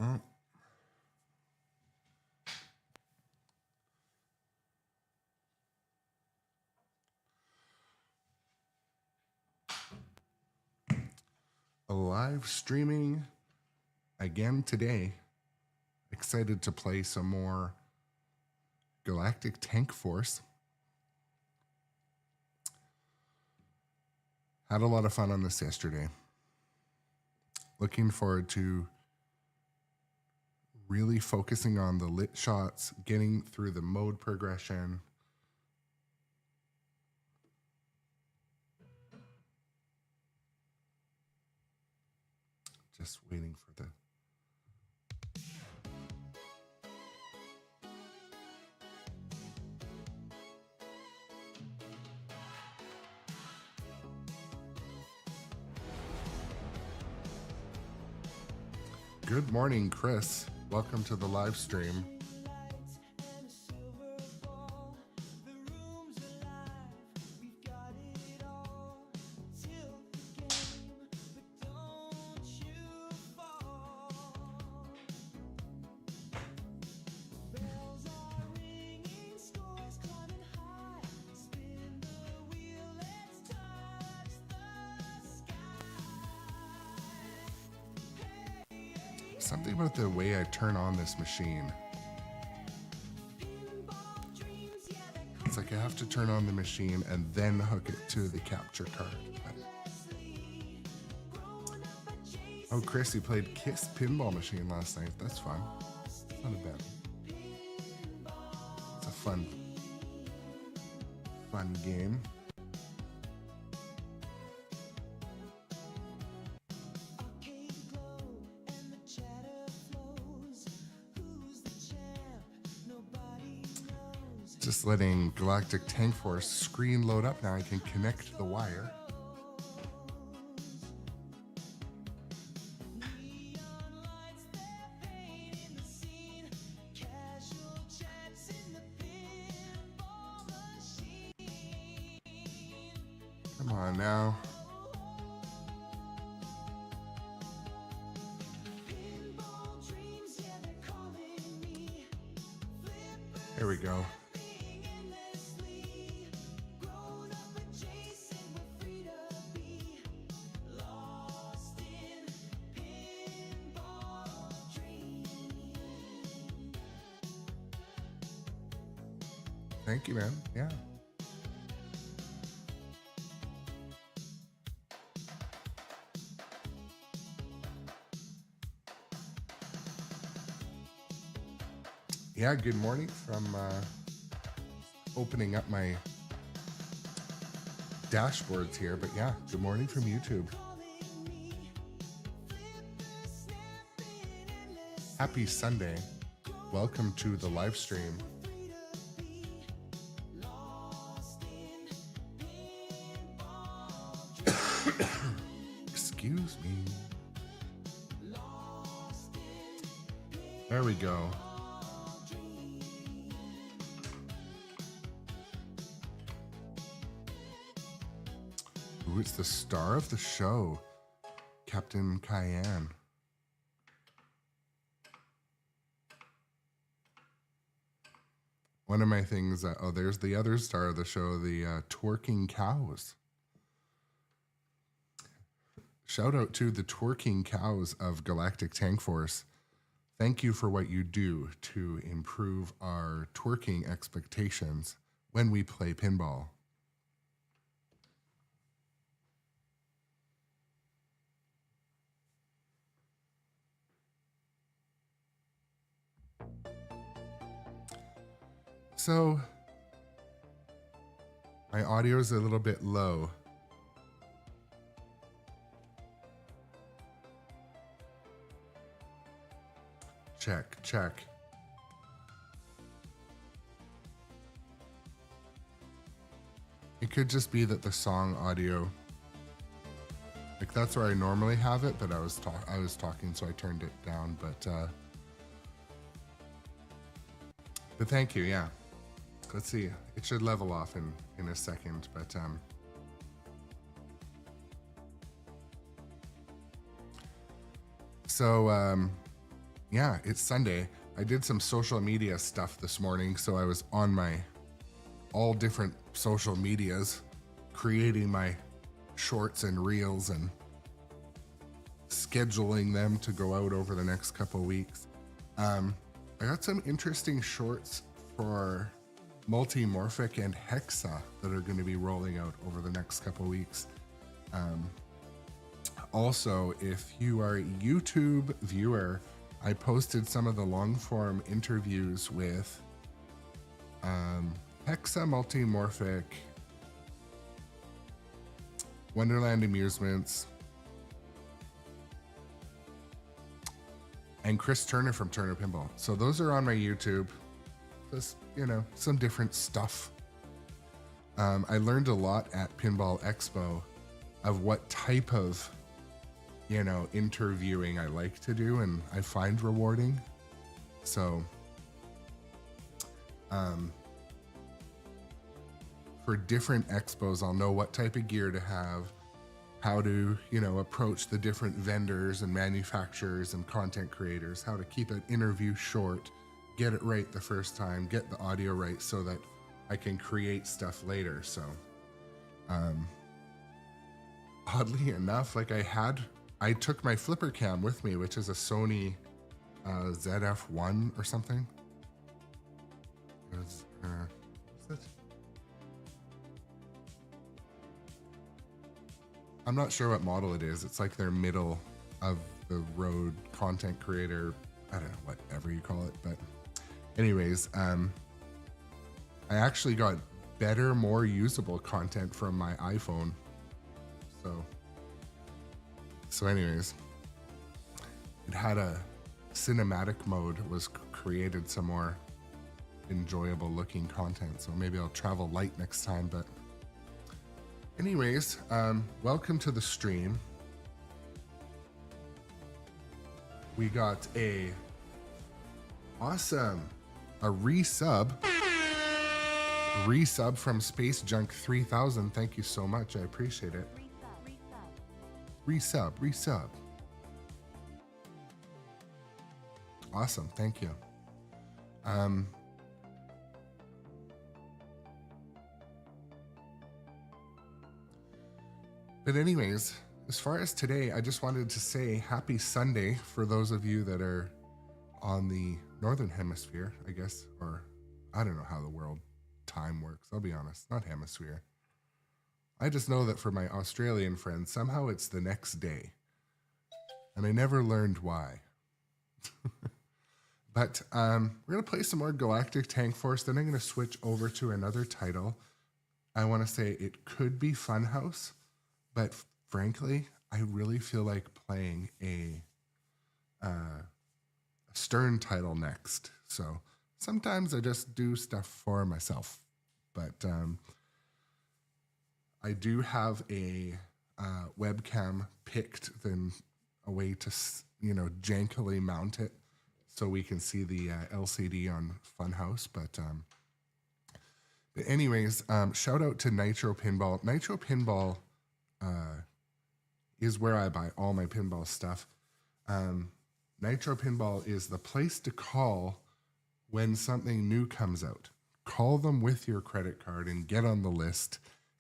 Well, live streaming again today. Excited to play some more Galactic Tank Force. Had a lot of fun on this yesterday. Looking forward to really focusing on the lit shots, getting through the mode progression. Just waiting for the... Good morning, Chris. Welcome to the live stream. Something about the way I turn on this machine. It's like I have to turn on the machine and then hook it to the capture card. Oh, Chris, you played Kiss Pinball Machine last night. That's fun. It's not a bad. It's a fun game. Just letting Galactic Tank Force screen load up now. I can connect the wire. Come on now. There we go. Thank you, man. Yeah. Yeah, good morning from opening up my dashboards here, but yeah, good morning from YouTube. Happy Sunday. Welcome to the live stream. Excuse me. There we go. Ooh, it's the star of the show, Captain Cayenne. One of my things, oh, there's the other star of the show, the twerking cows. Shout out to the twerking cows of Galactic Tank Force. Thank you for what you do to improve our twerking expectations when we play pinball. So, my audio is a little bit low. Check, check. It could just be that the song audio, like that's where I normally have it, but I was talking, so I turned it down. But thank you, yeah. Let's see. It should level off in a second, but yeah, it's Sunday. I did some social media stuff this morning, so I was on my all different social medias creating my shorts and reels and scheduling them to go out over the next couple weeks. I got some interesting shorts for Multimorphic and Hexa that are going to be rolling out over the next couple weeks. Also, if you are a YouTube viewer, I posted some of the long form interviews with Hexa, Multimorphic, Wonderland Amusements, and Chris Turner from Turner Pinball. So those are on my YouTube. Just, you know, some different stuff. I learned a lot at Pinball Expo of what type of, you know, interviewing I like to do and I find rewarding. So, for different expos, I'll know what type of gear to have, how to, you know, approach the different vendors and manufacturers and content creators, how to keep an interview short, get it right the first time, get the audio right so that I can create stuff later. So, oddly enough, like I took my flipper cam with me, which is a Sony ZF-1 or something. Is it? I'm not sure what model it is. It's like their middle of the road content creator. I don't know, whatever you call it. But anyways, I actually got better, more usable content from my iPhone. So anyways, it had a cinematic mode, was created some more enjoyable looking content. So maybe I'll travel light next time. But anyways, welcome to the stream. We got a resub from Space Junk 3000. Thank you so much. I appreciate it. Resub. Awesome. Thank you. But anyways, as far as today, I just wanted to say happy Sunday for those of you that are on the Northern Hemisphere, I guess, or I don't know how the world time works. I'll be honest, not hemisphere. I just know that for my Australian friends, somehow it's the next day. And I never learned why. But we're going to play some more Galactic Tank Force. Then I'm going to switch over to another title. I want to say it could be Funhouse. But frankly, I really feel like playing a Stern title next. So sometimes I just do stuff for myself. But I do have a webcam picked, then a way to, you know, jankily mount it so we can see the LCD on Funhouse. But anyways, shout out to nitropinball. Nitropinball is where I buy all my pinball stuff. Nitropinball is the place to call when something new comes out. Call them with your credit card and get on the list,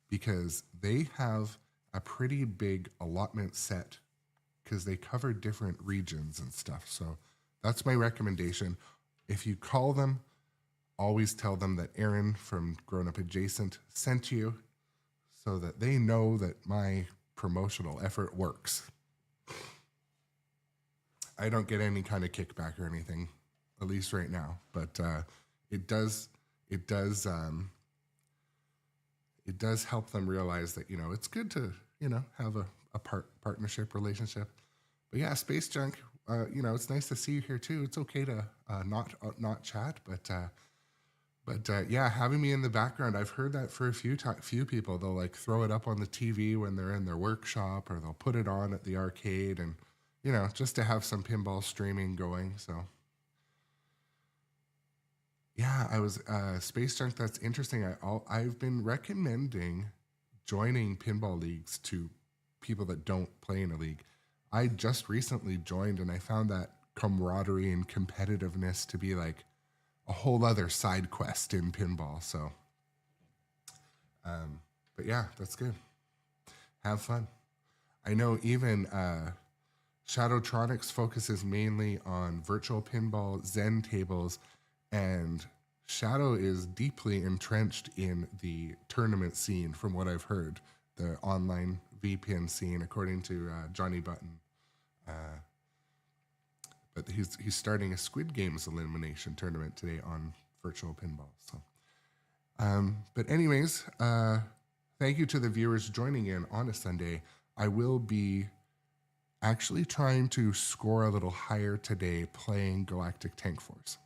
because they have a pretty big allotment set because they cover different regions and stuff. So that's my recommendation. If you call them, always tell them that Aaron from Grown Up Adjacent sent you, so that they know that my promotional effort works. I don't get any kind of kickback or anything, at least right now, but it does help them realize that, you know, it's good to, you know, have a partnership relationship. But yeah, Space Junk, you know, it's nice to see you here too. It's okay to not chat, but yeah, having me in the background, I've heard that for a few people. They'll like throw it up on the TV when they're in their workshop, or they'll put it on at the arcade, and, you know, just to have some pinball streaming going. So yeah, I was Space Junk. That's interesting. I've been recommending joining pinball leagues to people that don't play in a league. I just recently joined, and I found that camaraderie and competitiveness to be like a whole other side quest in pinball. So, but yeah, that's good. Have fun. I know even Shadowtronics focuses mainly on virtual pinball, Zen tables, and Shadow is deeply entrenched in the tournament scene, from what I've heard, the online VPN scene, according to Johnny Button. But he's starting a Squid Games elimination tournament today on virtual pinball. So, but anyways, thank you to the viewers joining in on a Sunday. I will be actually trying to score a little higher today playing Galactic Tank Force.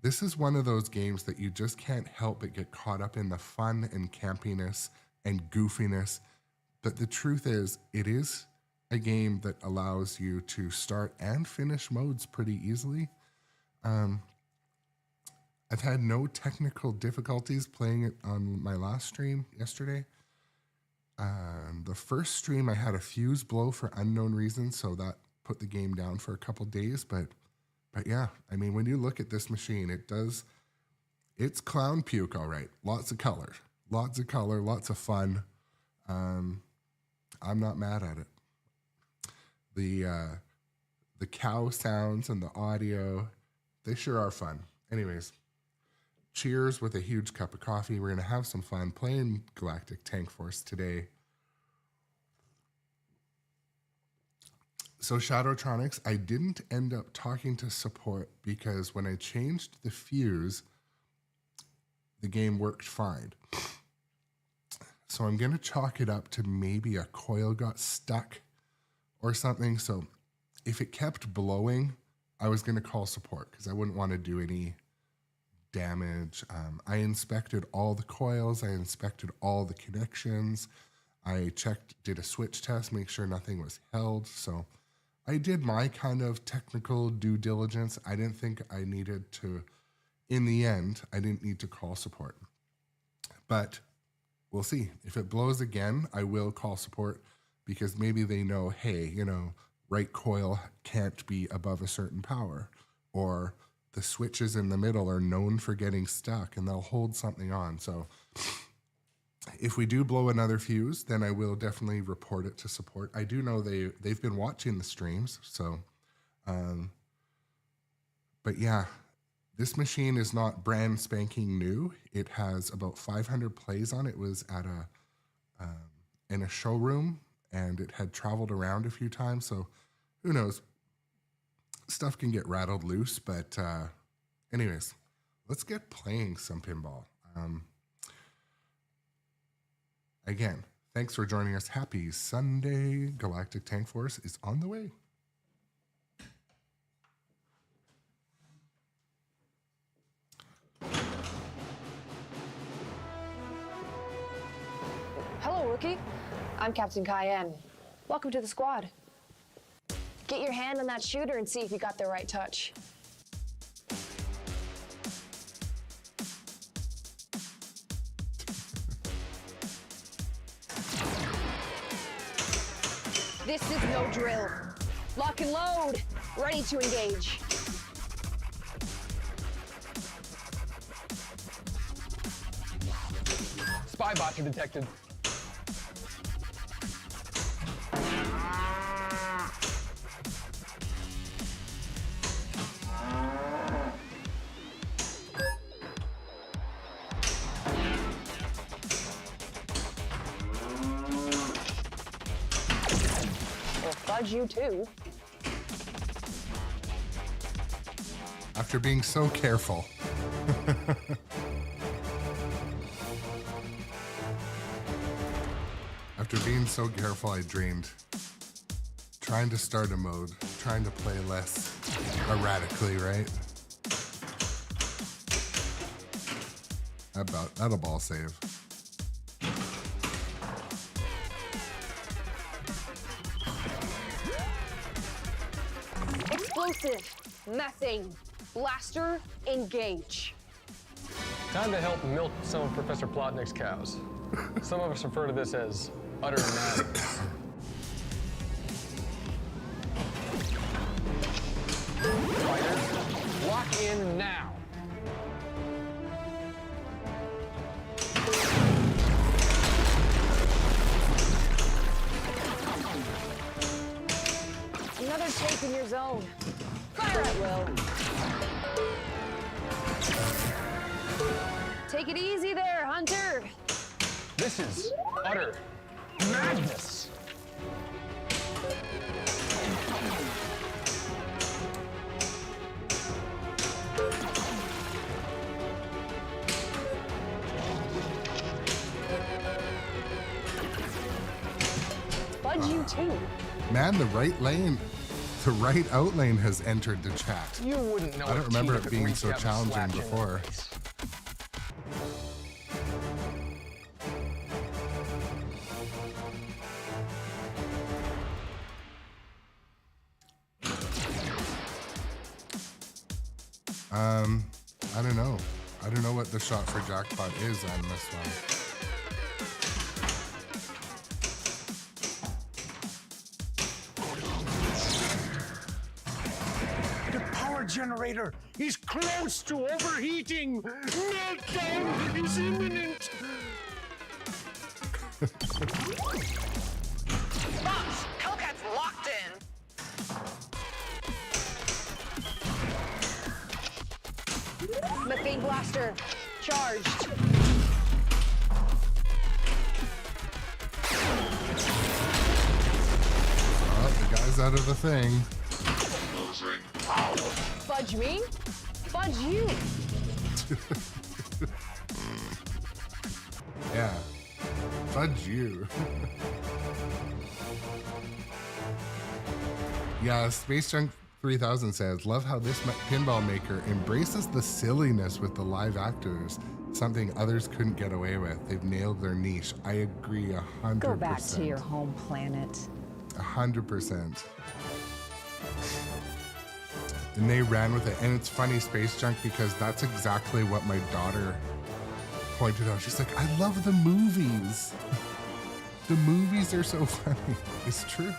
This is one of those games that you just can't help but get caught up in the fun and campiness and goofiness. But the truth is, it is a game that allows you to start and finish modes pretty easily. I've had no technical difficulties playing it on my last stream yesterday. The first stream I had a fuse blow for unknown reasons, so that put the game down for a couple days. But yeah, I mean, when you look at this machine, it's clown puke, all right. Lots of color, lots of fun. I'm not mad at it. The cow sounds and the audio, they sure are fun. Anyways, cheers with a huge cup of coffee. We're gonna have some fun playing Galactic Tank Force today. So Shadowtronics, I didn't end up talking to support because when I changed the fuse, the game worked fine. So I'm gonna chalk it up to maybe a coil got stuck or something. So if it kept blowing, I was gonna call support because I wouldn't want to do any damage. I inspected all the coils, I inspected all the connections, I did a switch test, make sure nothing was held. So I did my kind of technical due diligence. I didn't think I needed to, in the end, I didn't need to call support. But we'll see. If it blows again, I will call support because maybe they know, hey, you know, right coil can't be above a certain power, or the switches in the middle are known for getting stuck and they'll hold something on. So if we do blow another fuse, then I will definitely report it to support. I do know they've been watching the streams. So, but yeah, this machine is not brand spanking new. It has about 500 plays on it. It was at in a showroom and it had traveled around a few times. So who knows? Stuff can get rattled loose, but anyways, let's get playing some pinball. Again, thanks for joining us. Happy Sunday. Galactic Tank Force is on the way. Hello, rookie. I'm Captain Cayenne. Welcome to the squad. Get your hand on that shooter and see if you got the right touch. This is no drill. Lock and load. Ready to engage. Spy bots are detected. Fudge you too. After being so careful. After being so careful, I dreamed. Trying to start a mode, trying to play less erratically, right? That'll ball save. Explosive, methane, blaster, engage. Time to help milk some of Professor Plotnick's cows. Some of us refer to this as utter madness. zone. Fire at will. Take it easy there, Hunter. This is utter madness. Fudge you too. Man, the right out lane has entered the chat. You wouldn't know. I don't a remember team it could being reach so out and challenging slap you in the before. face. I don't know. I don't know what the shot for jackpot is on this one. The power generator is close to overheating. Meltdown is imminent. Boss, Hellcat's locked in. Methane blaster charged. Oh, the guy's out of the thing. Fudge me? Fudge you. Yeah. Fudge you. Yeah, Space Junk 3000 says, love how this pinball maker embraces the silliness with the live actors, something others couldn't get away with. They've nailed their niche. I agree 100%. Go back to your home planet. 100%. And they ran with it. And it's funny, Space Junk, because that's exactly what my daughter pointed out. She's like, I love the movies. The movies are so funny. It's true.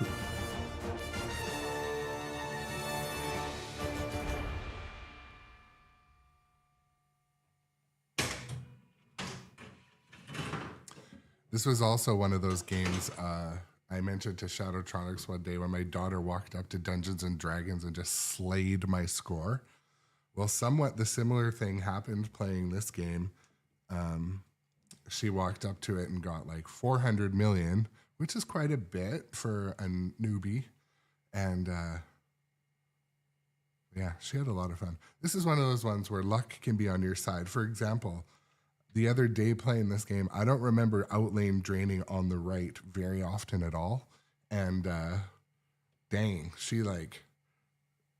This was also one of those games I mentioned to Shadowtronics one day when my daughter walked up to Dungeons and Dragons and just slayed my score. Well, somewhat the similar thing happened playing this game. She walked up to it and got like 400 million, which is quite a bit for a newbie. And yeah, she had a lot of fun. This is one of those ones where luck can be on your side. For example, the other day playing this game, I don't remember outlane draining on the right very often at all. And dang, she like,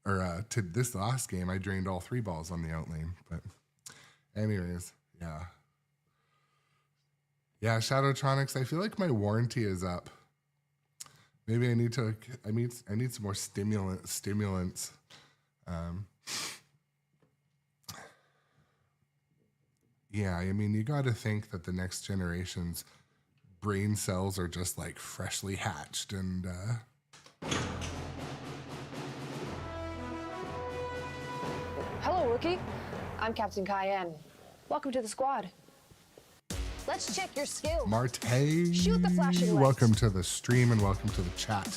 or to this last game, I drained all 3 balls on the outlane. But anyways, yeah. Yeah, Shadowtronics, I feel like my warranty is up. Maybe I need to, I need some more stimulants. Yeah, I mean, you got to think that the next generation's brain cells are just like freshly hatched and Hello, rookie. I'm Captain Cayenne. Welcome to the squad. Let's check your skill. Marte. Shoot the flashing lights. Welcome to the stream and welcome to the chat.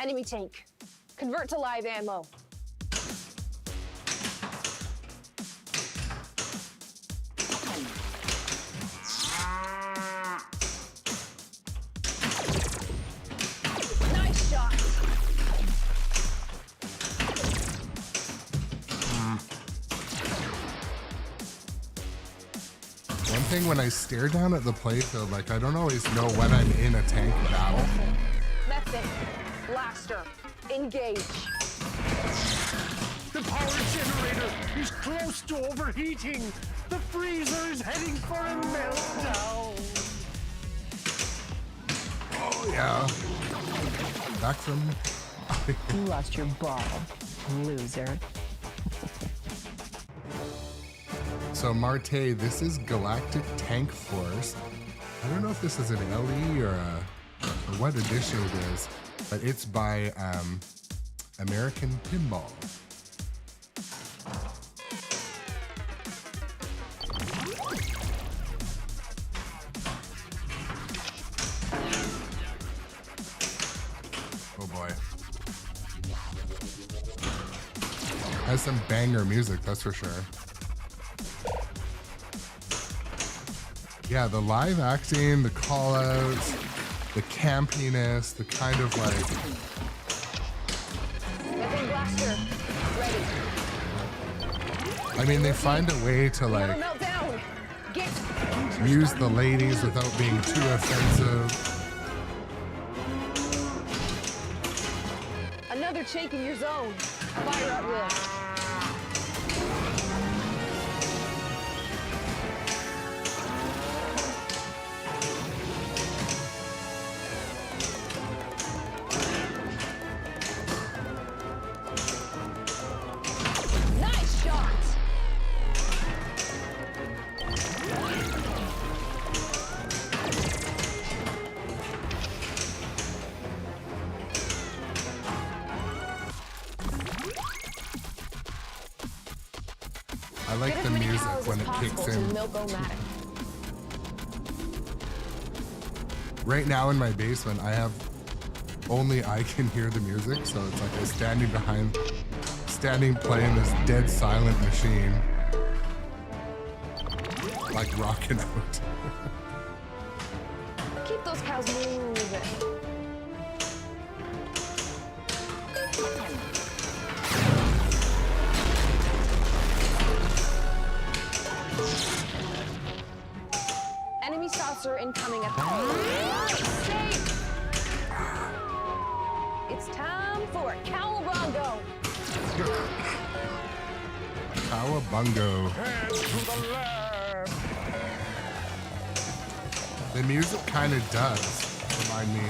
Enemy tank. Convert to live ammo. Nice shot. One thing when I stare down at the playfield, like I don't always know when I'm in a tank battle. Methane. Blaster. Engage. The power generator is close to overheating. The freezer is heading for a meltdown. Oh yeah. Back from. You lost your ball, loser. So Marte, this is Galactic Tank Force. I don't know if this is an LE or what edition it is, but it's by American Pinball. Oh boy. Has some banger music, that's for sure. Yeah, the live acting, the call outs, the campiness, the kind of like. Weapon blaster, ready. I mean, they find a way to like Meltdown. Get. use the ladies without being too offensive. Another take in your zone. Fire up this. Nice shot. I like Get the as many music cows when as it kicks possible to in. Milk-O-Matic. Right now in my basement, I have only I can hear the music, so it's like I'm standing playing this dead silent machine, like rocking out. Keep those cows moving. Enemy saucer incoming at the safe. It's time for Cowabungo. Cowabungo. Head to the left. The music kind of does remind me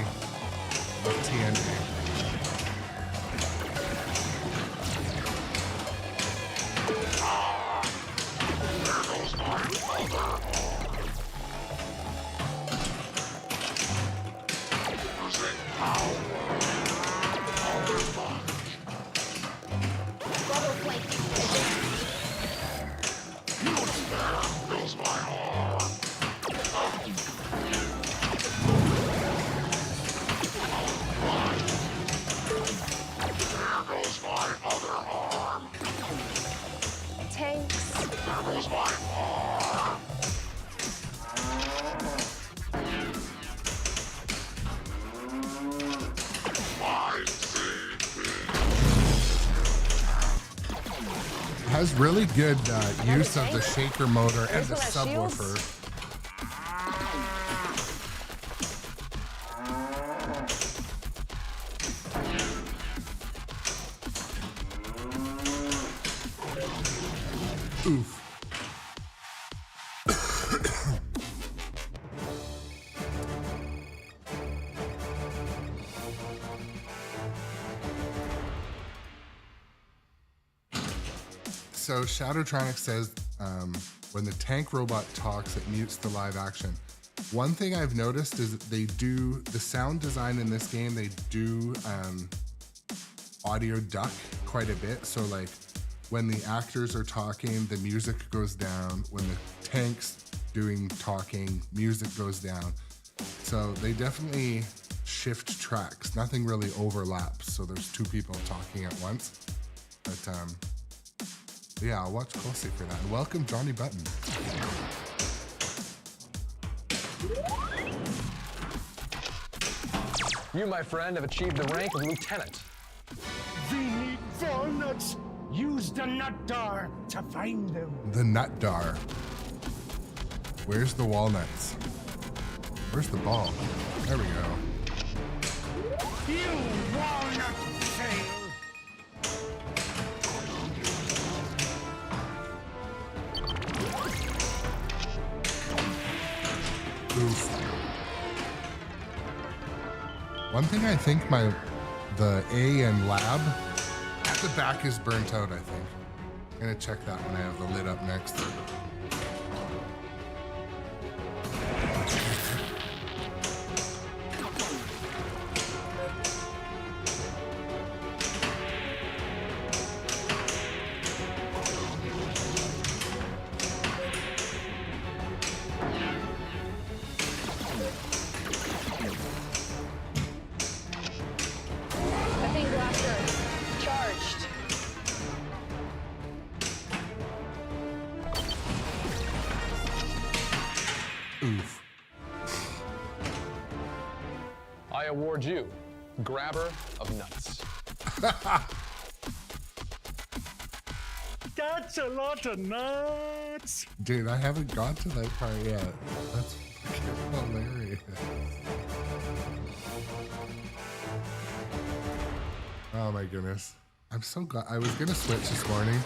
of TNA. Bravo flank. Tanks. Has really good use of the shaker motor and There's the one that shields. subwoofer. Oof. So Shadowtronic says when the tank robot talks, it mutes the live action. One thing I've noticed is that they do the sound design in this game. They do audio duck quite a bit. So like when the actors are talking, the music goes down. When the tank's doing talking, music goes down. So they definitely shift tracks. Nothing really overlaps. So there's two people talking at once. But yeah, I'll watch closely for that. And welcome, Johnny Button. You, my friend, have achieved the rank of lieutenant. We need walnuts. Use the nut dar to find them. The nut dar. Where's the walnuts? Where's the ball? There we go. You walnut fail. Oof. One thing I think the A and lab at the back is burnt out, I think. I'm gonna check that when I have the lid up next. award you Grabber of Nuts. That's a lot of nuts. Dude, I haven't got to that part yet. That's fucking hilarious. Oh my goodness. I'm so glad. I was gonna switch this morning.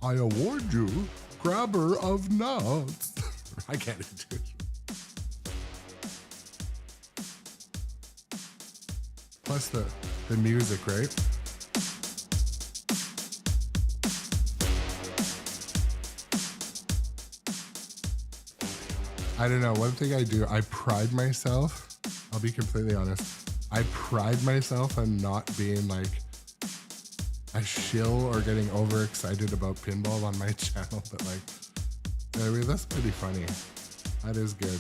I award you Grabber of Nuts. I can't do it. Plus the music, right? I don't know. One thing I do, I pride myself. I'll be completely honest. I pride myself on not being like a shill or getting overexcited about pinball on my channel. But like, I mean, that's pretty funny. That is good.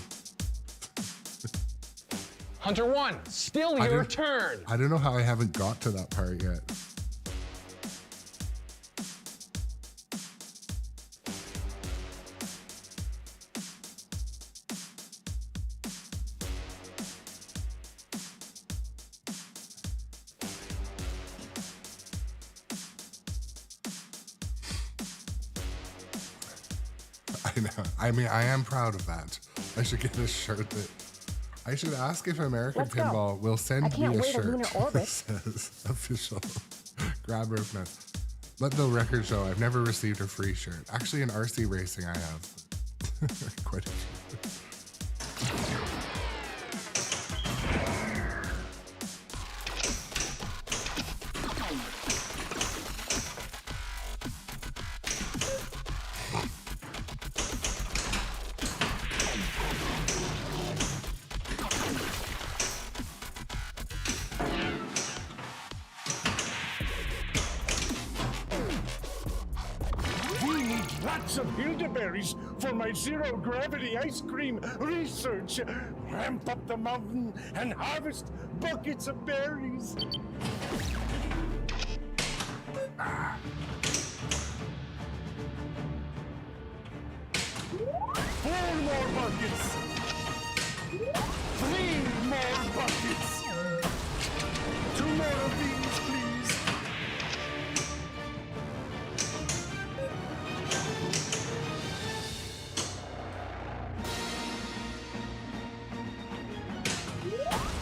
Hunter 1, still your turn. I don't know how I haven't got to that part yet. I know. I mean, I am proud of that. I should get a shirt that... I should ask if American Let's go. Pinball will send I me can't a wait a shirt lunar that orbit. says official Grabber of Nuts. Let the record show I've never received a free shirt. Actually, in RC racing, I have. Quite a few. Lots of bilderberries for my zero-gravity ice cream research. Ramp up the mountain and harvest buckets of berries. Four more buckets. 3 more buckets. 2 more of these, please.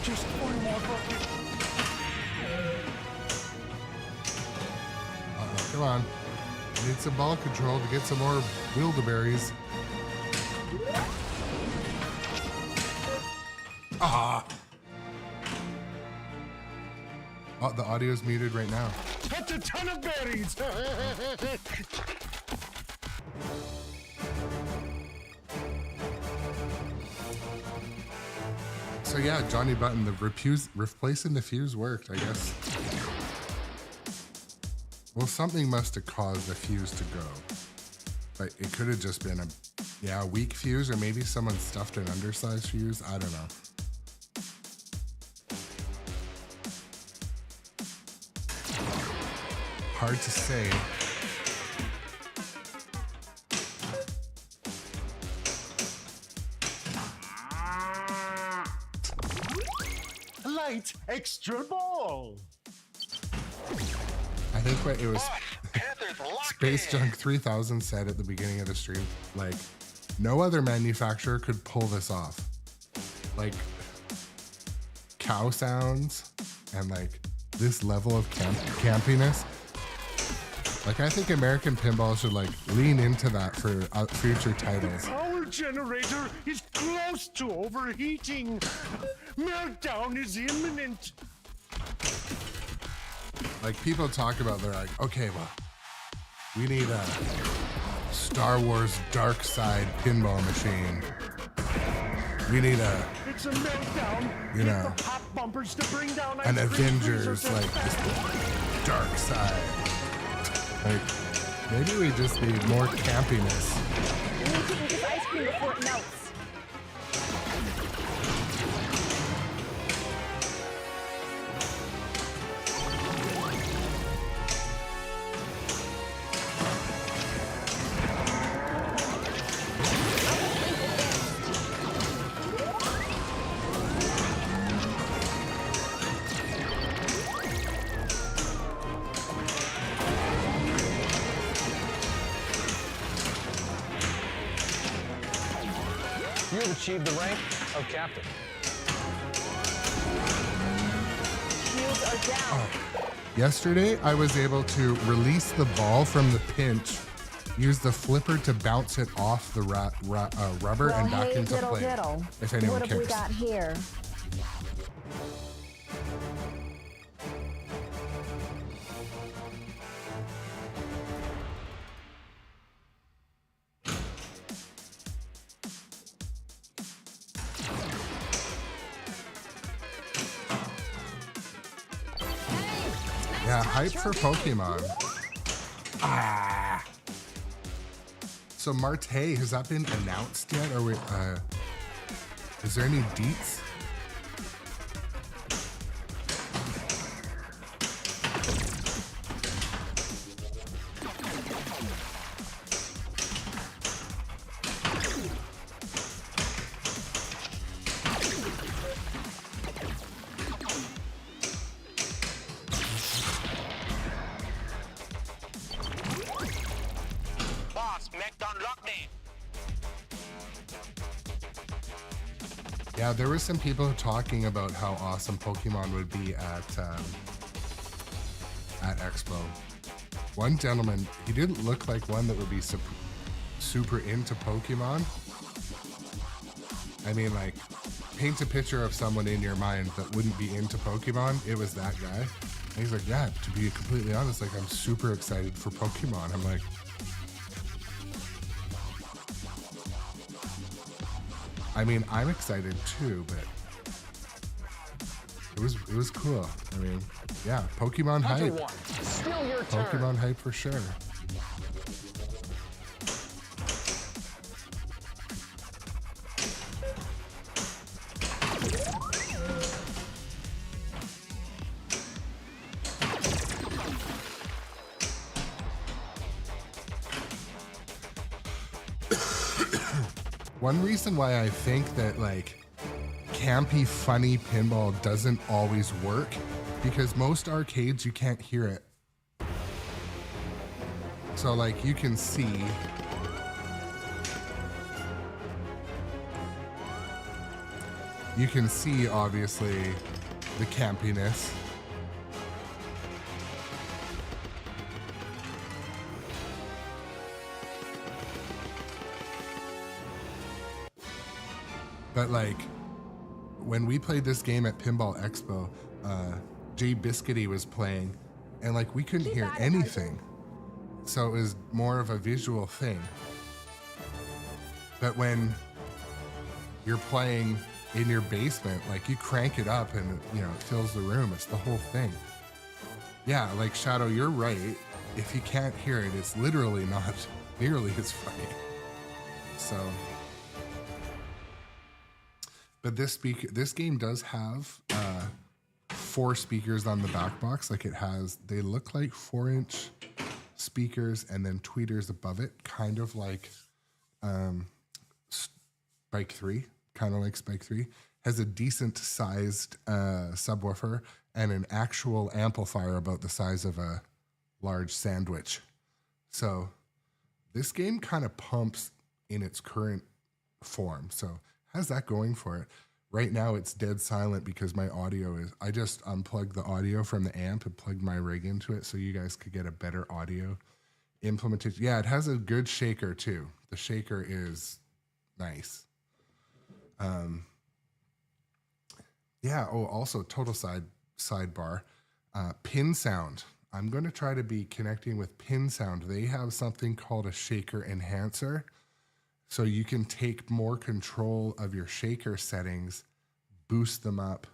Just 1 more bucket. Come on. Need some ball control to get some more wildeberries. Ah! Oh, the audio's muted right now. That's a ton of berries. So yeah, Johnny Button, the replacing the fuse worked, I guess. Well, something must have caused the fuse to go. But it could have just been a weak fuse, or maybe someone stuffed an undersized fuse. I don't know. Hard to say. Light extra ball. I think what it was Panther's locked Space in. Junk 3000 said at the beginning of the stream, like, no other manufacturer could pull this off. Like, cow sounds and like this level of campiness. Like, I think American Pinball should like lean into that for future titles. Power generator is close to overheating. Meltdown is imminent. Like, people talk about, they're like, okay, well, we need a Star Wars Dark Side pinball machine. We need It's a meltdown. You know, the pop bumpers to bring down an ice cream Avengers, freezers. like, just Dark Side. Like, maybe we just need more campiness. We need to eat this ice cream before it melts. achieved the rank of captain. Shields are down. Yesterday, I was able to release the ball from the pinch, use the flipper to bounce it off the rubber Well, and back hey, into play. diddle. If anyone What have we cares. got here? Yeah, hype for Pokemon. Ah. So Marte, has that been announced yet? Or is there any deets? Boss, mech on lockdown. Yeah, there were some people talking about how awesome Pokemon would be at Expo. One gentleman, he didn't look like one that would be super into Pokemon. I mean, like, paint a picture of someone in your mind that wouldn't be into Pokemon. It was that guy. And he's like, yeah, to be completely honest, like, I'm super excited for Pokemon. I'm like, I mean, I'm excited too, but it was cool. I mean, yeah, Pokemon Hunter hype. 1, still your turn. Pokemon hype for sure. One reason why I think that like campy, funny pinball doesn't always work, because most arcades you can't hear it. So like you can see obviously the campiness. But like, when we played this game at Pinball Expo, Jay Biscuity was playing, and like we couldn't hear anything. So it was more of a visual thing. But when you're playing in your basement, like you crank it up and you know it fills the room. It's the whole thing. Yeah, like Shadow, you're right. If you can't hear it, it's literally not nearly as funny. So. But this game does have 4 speakers on the back box. Like it has, they look like 4-inch speakers and then tweeters above it, kind of like Spike 3, kind of like Spike 3. Has a decent sized subwoofer and an actual amplifier about the size of a large sandwich. So this game kind of pumps in its current form. So how's that going for it? Right now it's dead silent because my audio is, I just unplugged the audio from the amp and plugged my rig into it so you guys could get a better audio implementation. Yeah, it has a good shaker too. The shaker is nice. Yeah, oh, also total sidebar, Pin Sound. I'm going to try to be connecting with Pin Sound. They have something called a shaker enhancer. So you can take more control of your shaker settings, boost them up,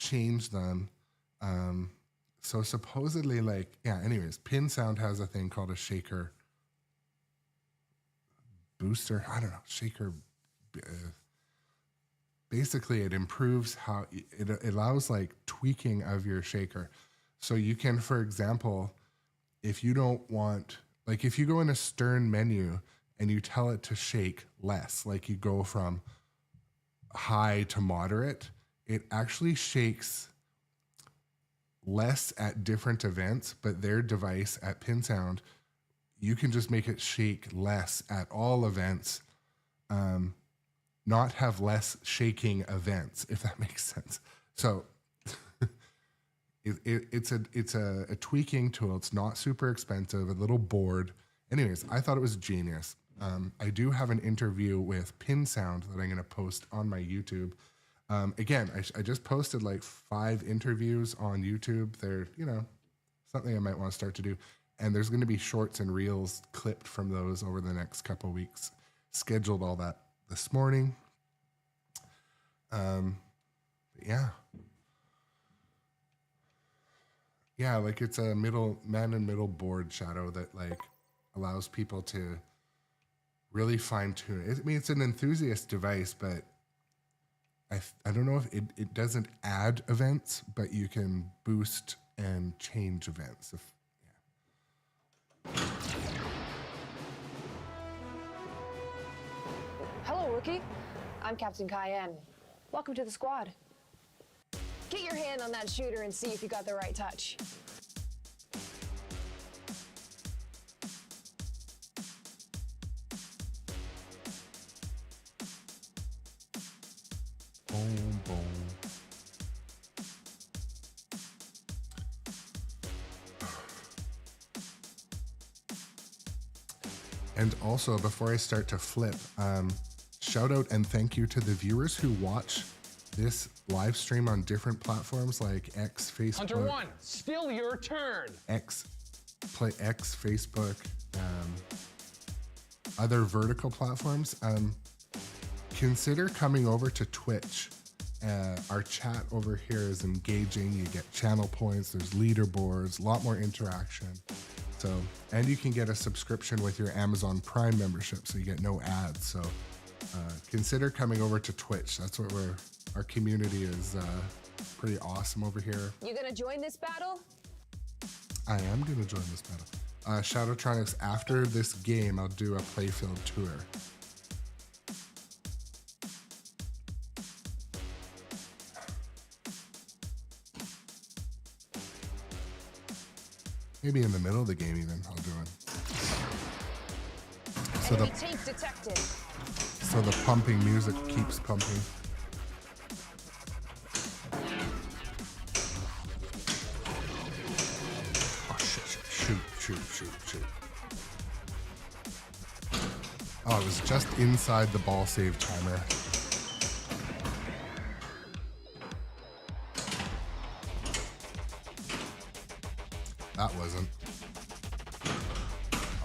change them. So supposedly like, yeah, anyways, Pin Sound has a thing called a shaker booster. I don't know, shaker. Basically it improves how, it allows like tweaking of your shaker. So you can, for example, if you don't want, like if you go in a Stern menu, and you tell it to shake less, like you go from high to moderate, it actually shakes less at different events, but their device at Pin Sound, you can just make it shake less at all events. not have less shaking events, if that makes sense. So it's a tweaking tool. It's not super expensive, a little board. Anyways, I thought it was genius. I do have an interview with Pin Sound that I'm going to post on my YouTube. Again, I just posted like 5 interviews on YouTube. They're, something I might want to start to do. And there's going to be shorts and reels clipped from those over the next couple of weeks. Scheduled all that this morning. Yeah. Yeah, like it's a man and middle board shadow that like allows people to really fine tune it. I mean, it's an enthusiast device, but I don't know if it doesn't add events, but you can boost and change events. Hello, rookie. I'm Captain Cayenne. Welcome to the squad. Get your hand on that shooter and see if you got the right touch. Boom, boom. And also, before I start to flip, shout out and thank you to the viewers who watch this live stream on different platforms like X, Facebook. Hunter 1, still your turn. X, Facebook, other vertical platforms. Consider coming over to Twitch. Our chat over here is engaging. You get channel points. There's leaderboards, a lot more interaction. So, and you can get a subscription with your Amazon Prime membership, so you get no ads. So, consider coming over to Twitch. That's what our community is pretty awesome over here. You gonna join this battle? I am gonna join this battle. Shadowtronics, after this game, I'll do a playfield tour. Maybe in the middle of the game even, I'll do it. So Enemy tank detected. So the pumping music keeps pumping. Oh shoot. Oh, it was just inside the ball save timer. That wasn't.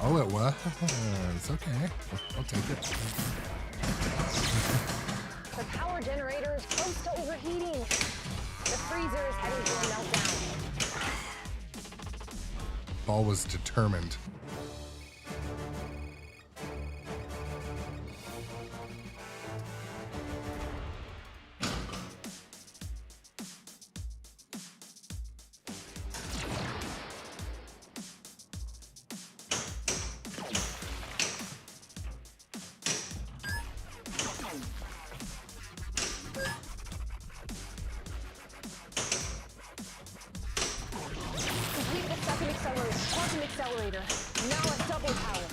Oh, it was. It's okay. I'll take it. The power generator is close to overheating. The freezer is heading for a meltdown. Ball was determined. Accelerator. Now at double power.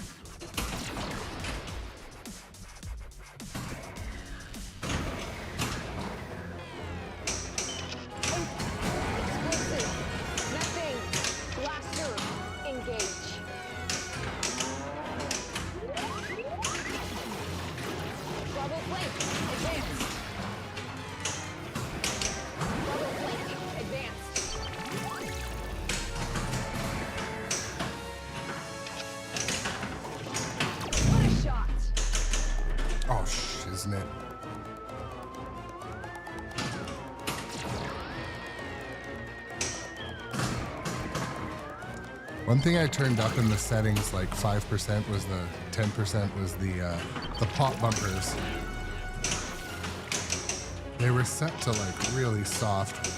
Explosive. Methane. Blaster. Engage. Double flank. Advance. Double flank. Advance. Oh, isn't it? One thing I turned up in the settings, like 5% was 10% was the pop bumpers. They were set to like really soft.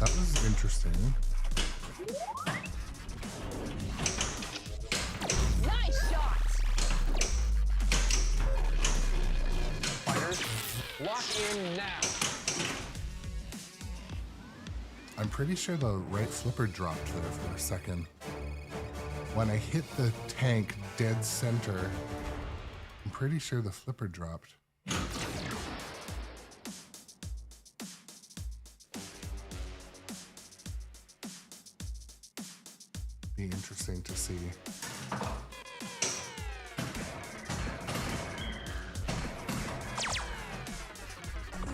That was interesting. Nice shot! Fighters, lock in now. I'm pretty sure the right flipper dropped there for a second. When I hit the tank dead center, I'm pretty sure the flipper dropped. Be interesting to see.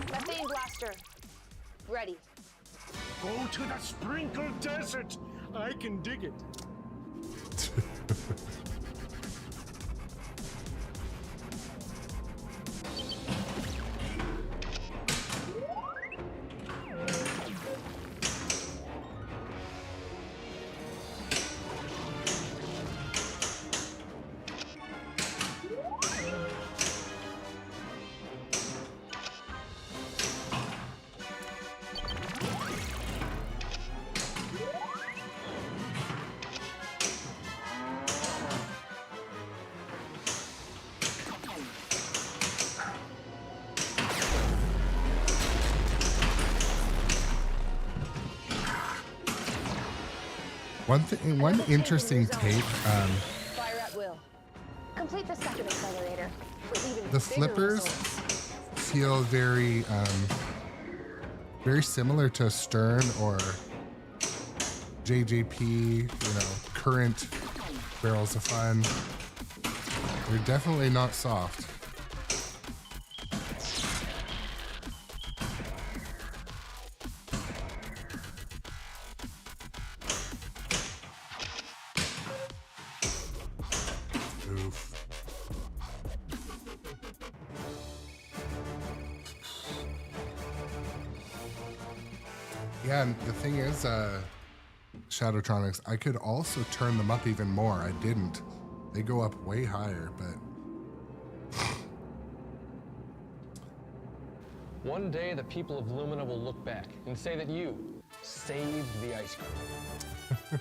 Methane blaster. Ready. Go to the sprinkled desert. I can dig it. One interesting take, Fire at will. Complete the second accelerator for even the bigger flippers results. feel very, very similar to Stern or JJP, current Barrels of Fun. They're definitely not soft. Yeah, and the thing is, Shadowtronics, I could also turn them up even more. I didn't. They go up way higher, but... One day, the people of Lumina will look back and say that you saved the ice cream.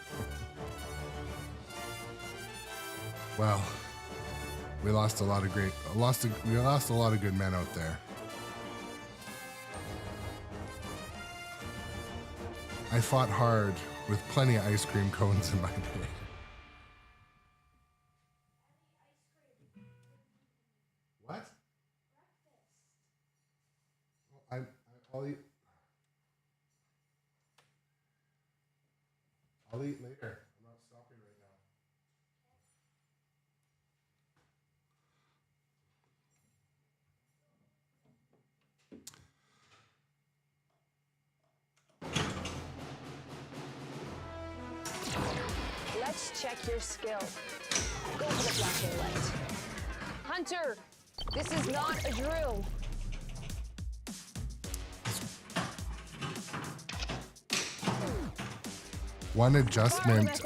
Well, we lost a lot of we lost a lot of good men out there. I fought hard with plenty of ice cream cones in my day. What? Well, I'll eat. I'll eat later. I'm not stopping right now. Let's check your skill. Go for the flashing light. Hunter, this is not a drill. One adjustment,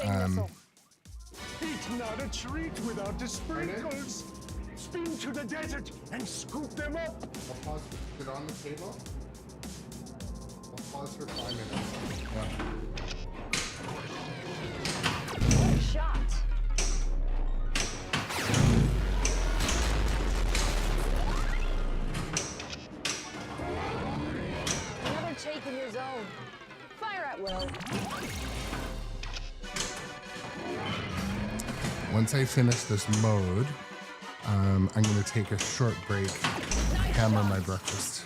It's not a treat without the sprinkles. Spin to the desert and scoop them up. I'll pause. Put it on the table. I'll pause for 5 minutes. Good shot. Another take in your zone. Fire at will. Once I finish this mode, I'm going to take a short break, hammer my breakfast.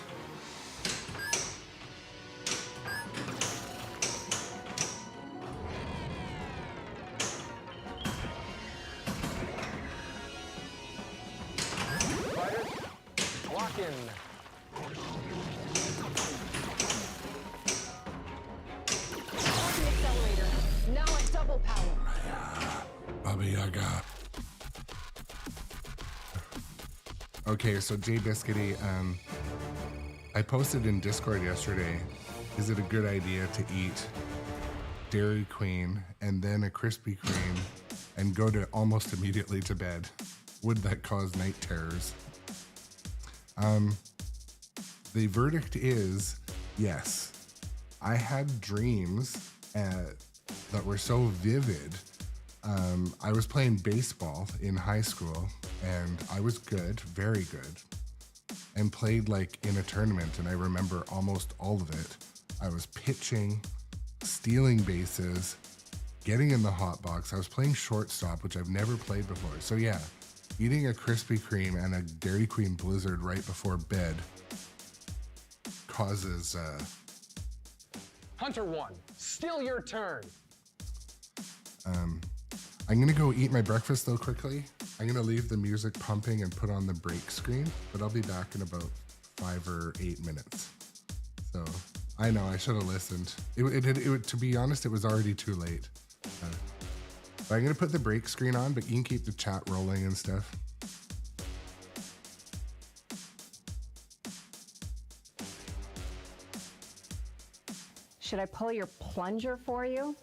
Fighter, lock in. Open accelerator. Now at double power. Baba Yaga. Okay, so Jay Biscuity, I posted in Discord yesterday, is it a good idea to eat Dairy Queen and then a Krispy Kreme and go to almost immediately to bed? Would that cause night terrors? The verdict is yes. I had dreams that were so vivid. I was playing baseball in high school and I was good, very good, and played like in a tournament, and I remember almost all of it. I was pitching, stealing bases, getting in the hot box. I was playing shortstop, which I've never played before. So yeah, eating a Krispy Kreme and a Dairy Queen Blizzard right before bed causes Hunter 1, still your turn. I'm gonna go eat my breakfast though quickly. I'm gonna leave the music pumping and put on the break screen, but I'll be back in about 5 or 8 minutes. So I know I should have listened. To be honest, it was already too late. But I'm gonna put the break screen on, but you can keep the chat rolling and stuff. Should I pull your plunger for you?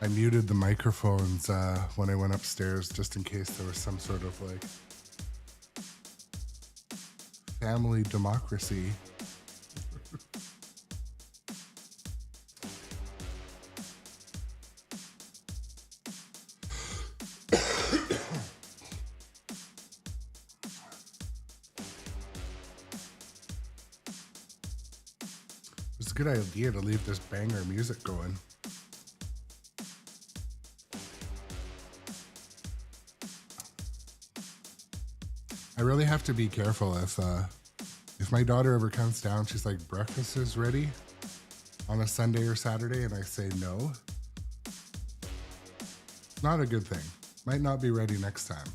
I muted the microphones when I went upstairs just in case there was some sort of like family democracy. It's a good idea to leave this banger music going. I really have to be careful if my daughter ever comes down, she's like, breakfast is ready on a Sunday or Saturday, and I say no. Not a good thing. Might not be ready next time.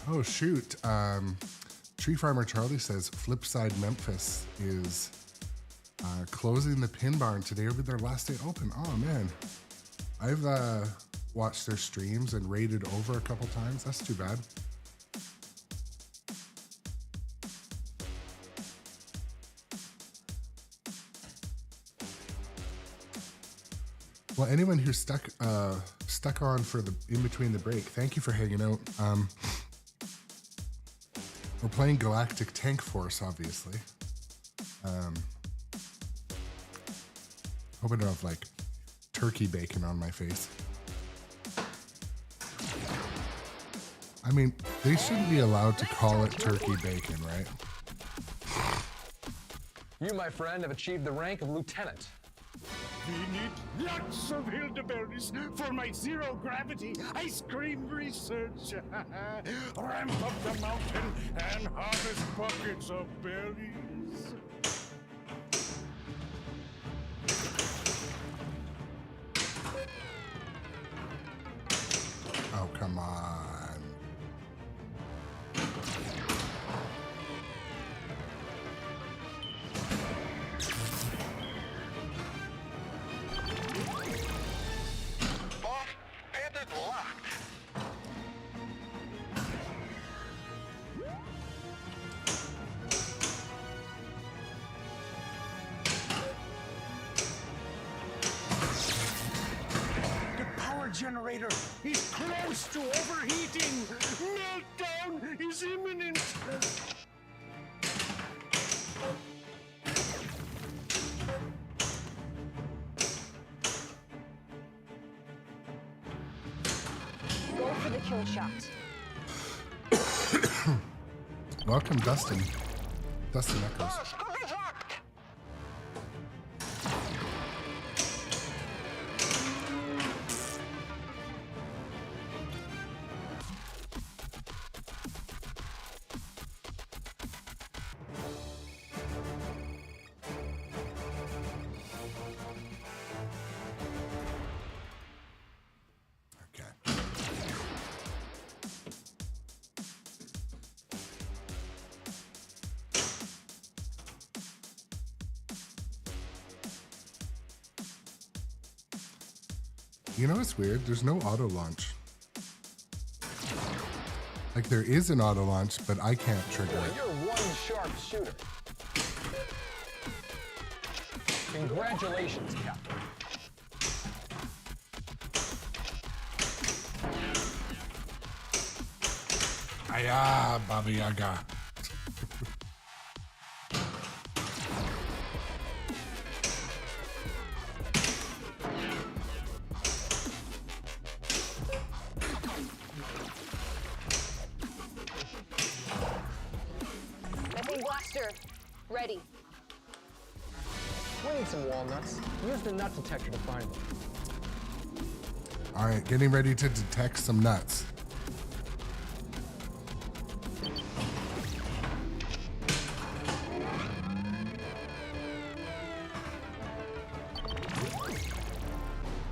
Oh shoot. Tree Farmer Charlie says Flipside Memphis is closing the pin barn today. It'll be their last day open. Oh man. I've watched their streams and raided over a couple times. That's too bad. Well, anyone who's stuck on for the in between the break, thank you for hanging out. We're playing Galactic Tank Force, obviously. Hope I don't have like turkey bacon on my face. I mean, they shouldn't be allowed to call it turkey bacon, right? You, my friend, have achieved the rank of lieutenant. We need lots of Hildeberries for my zero-gravity ice cream research. Ramp up the mountain and harvest buckets of berries. Oh, come on. Boss, Panther's locked. The power generator is close to overheating. Meltdown is imminent. Go for the kill shot. Welcome, Dustin. Dustin Echoes. Boss, cooker's locked. Okay. You know what's weird? There's no auto launch. Like there is an auto launch, but I can't trigger Boy, it. you're one sharp shooter. Congratulations, Captain. Aya, Baba Yaga. Methane blaster, ready. We need some walnuts. Use the nut detector to find them. All right, getting ready to detect some nuts.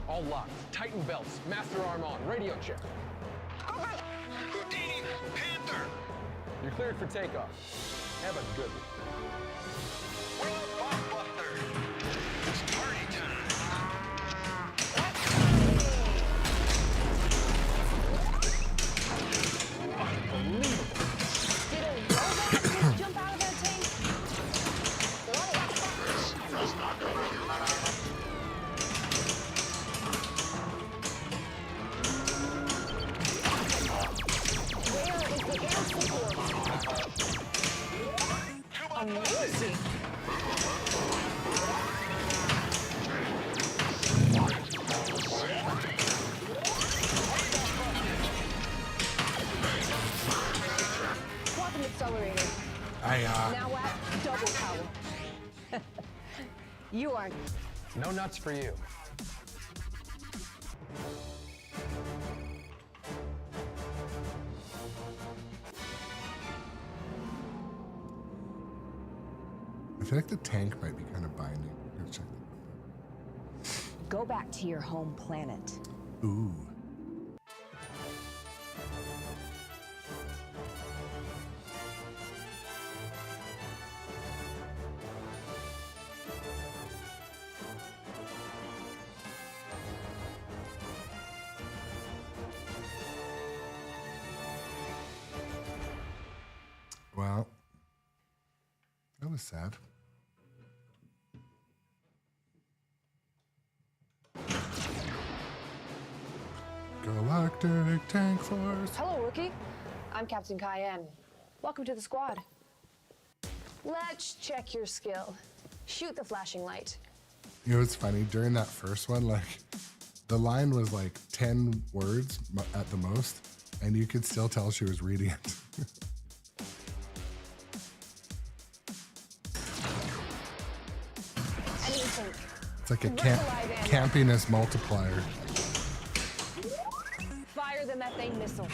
All locked. Tighten belts. Master arm on. Radio check. Houdini, Panther. You're cleared for takeoff. Have a good one. Well, Bossbuster. It's party time. Unbelievable. Did a robot just jump out of that tank? What? Now at double power. You aren't. No nuts for you. I feel like the tank might be kind of binding. I'm gonna check Go back to your home planet. that. Ooh. Well, that was sad. Galactic Tank Force. Hello, rookie. I'm Captain Cayenne. Welcome to the squad. Let's check your skill. Shoot the flashing light. You know, it's funny, during that first one, like, the line was like 10 words at the most, and you could still tell she was reading it. Anything. It's like a campiness multiplier. Fire the methane missile.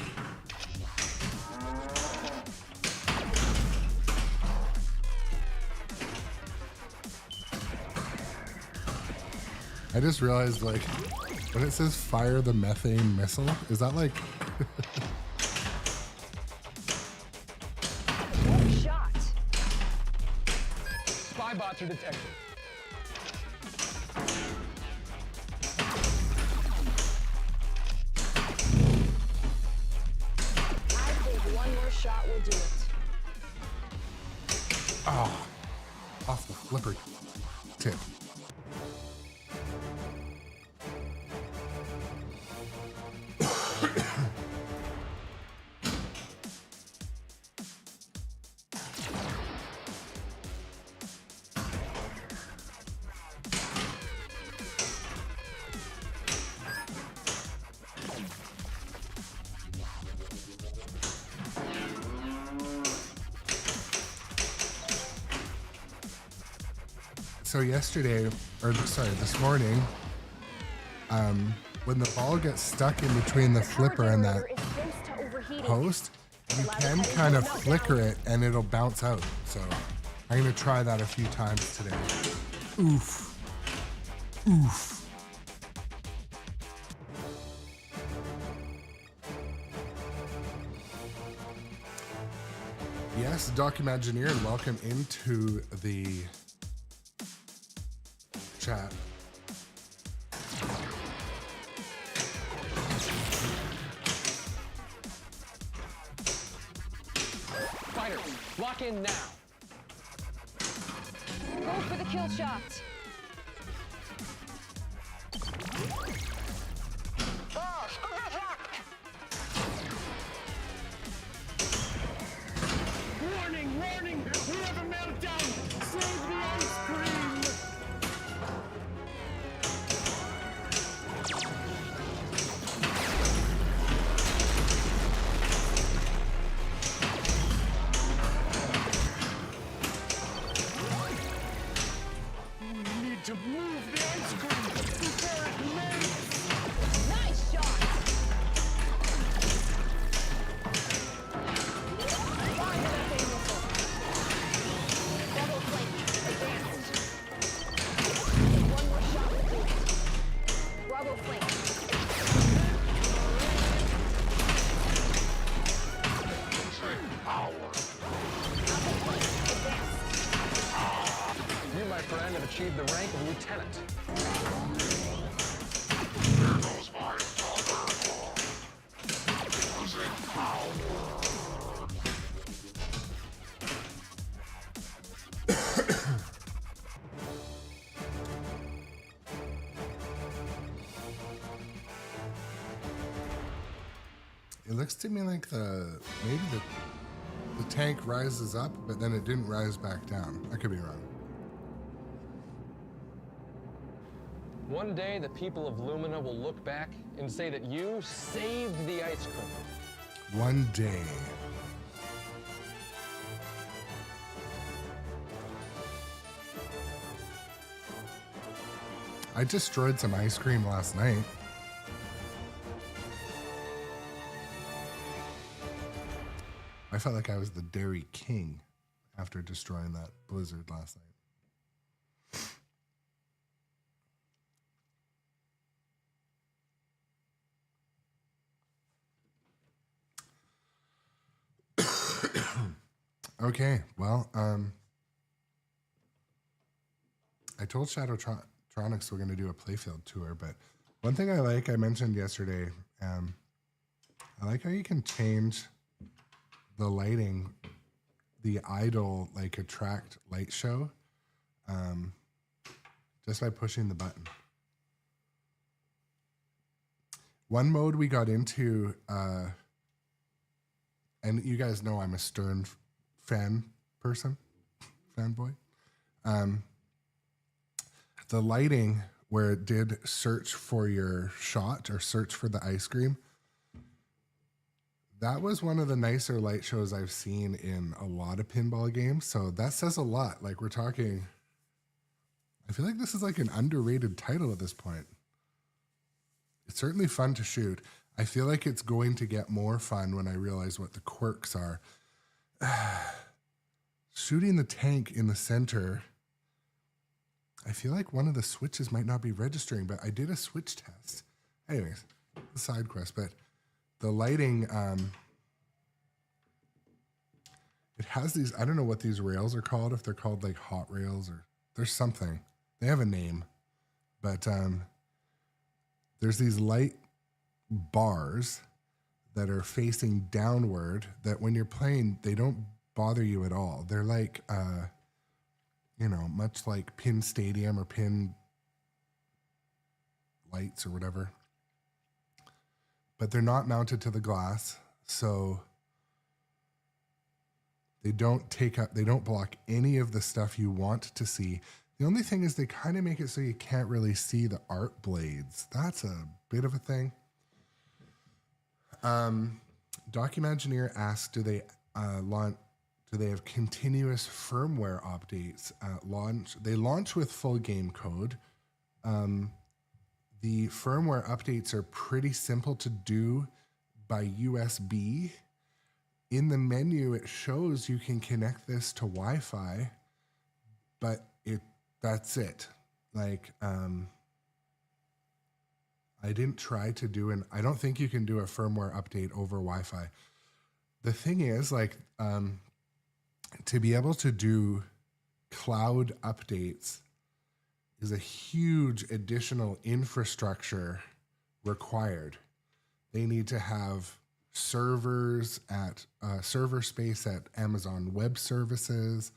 I just realized, like, when it says fire the methane missile, is that like... One shot. Spy bots are detected. I think one more shot will do it. Oh, off the flipper tip. So yesterday, or sorry, this morning, when the ball gets stuck in between the flipper and that Generator is close to overheating. post, you can kind of flicker it and it'll bounce out. So I'm gonna try that a few times today. Oof. Oof. Yes, Documengineer, and welcome into the chat. Fighters, lock in now. Go for the kill shot. Warning, warning! We have a meltdown! Save the ice cream! We need to move the ice cream before it melts! Nice shot. Fire the methane missile. Double flank. Advanced. One more shot will do it. Bravo flank. Alpha flank. Advanced. You, my friend, have achieved the rank of lieutenant. It looks to me like maybe the tank rises up, but then it didn't rise back down. I could be wrong. One day, the people of Lumina will look back and say that you saved the ice cream. One day. I destroyed some ice cream last night. I felt like I was the Dairy King after destroying that blizzard last night. Okay, well, I told Shadowtronics we're going to do a playfield tour, but one thing I mentioned yesterday, I like how you can change the lighting, the idle, like attract light show, just by pushing the button. One mode we got into, and you guys know I'm a Stern fanboy. The lighting where it did search for your shot or search for the ice cream, that was one of the nicer light shows I've seen in a lot of pinball games. So that says a lot. Like, we're talking, I feel like this is like an underrated title at this point. It's certainly fun to shoot. I feel like it's going to get more fun when I realize what the quirks are. Shooting the tank in the center, I feel like one of the switches might not be registering, but I did a switch test. Anyways, the side quest, but the lighting, it has these, I don't know what these rails are called, if they're called like hot rails or there's something. They have a name, but there's these light bars that are facing downward that when you're playing, they don't bother you at all. They're like, you know, much like Pin Stadium or Pin Lights or whatever. But they're not mounted to the glass, so they don't take up, they don't block any of the stuff you want to see. The only thing is they kind of make it so you can't really see the art blades. That's a bit of a thing. Documengineer asks, do they have continuous firmware updates at launch? They launch with full game code. The firmware updates are pretty simple to do by USB. In the menu, it shows you can connect this to Wi-Fi, but that's it. Like, I didn't try to do I don't think you can do a firmware update over Wi-Fi. The thing is, like, to be able to do cloud updates is a huge additional infrastructure required. They need to have servers at server space at Amazon Web Services.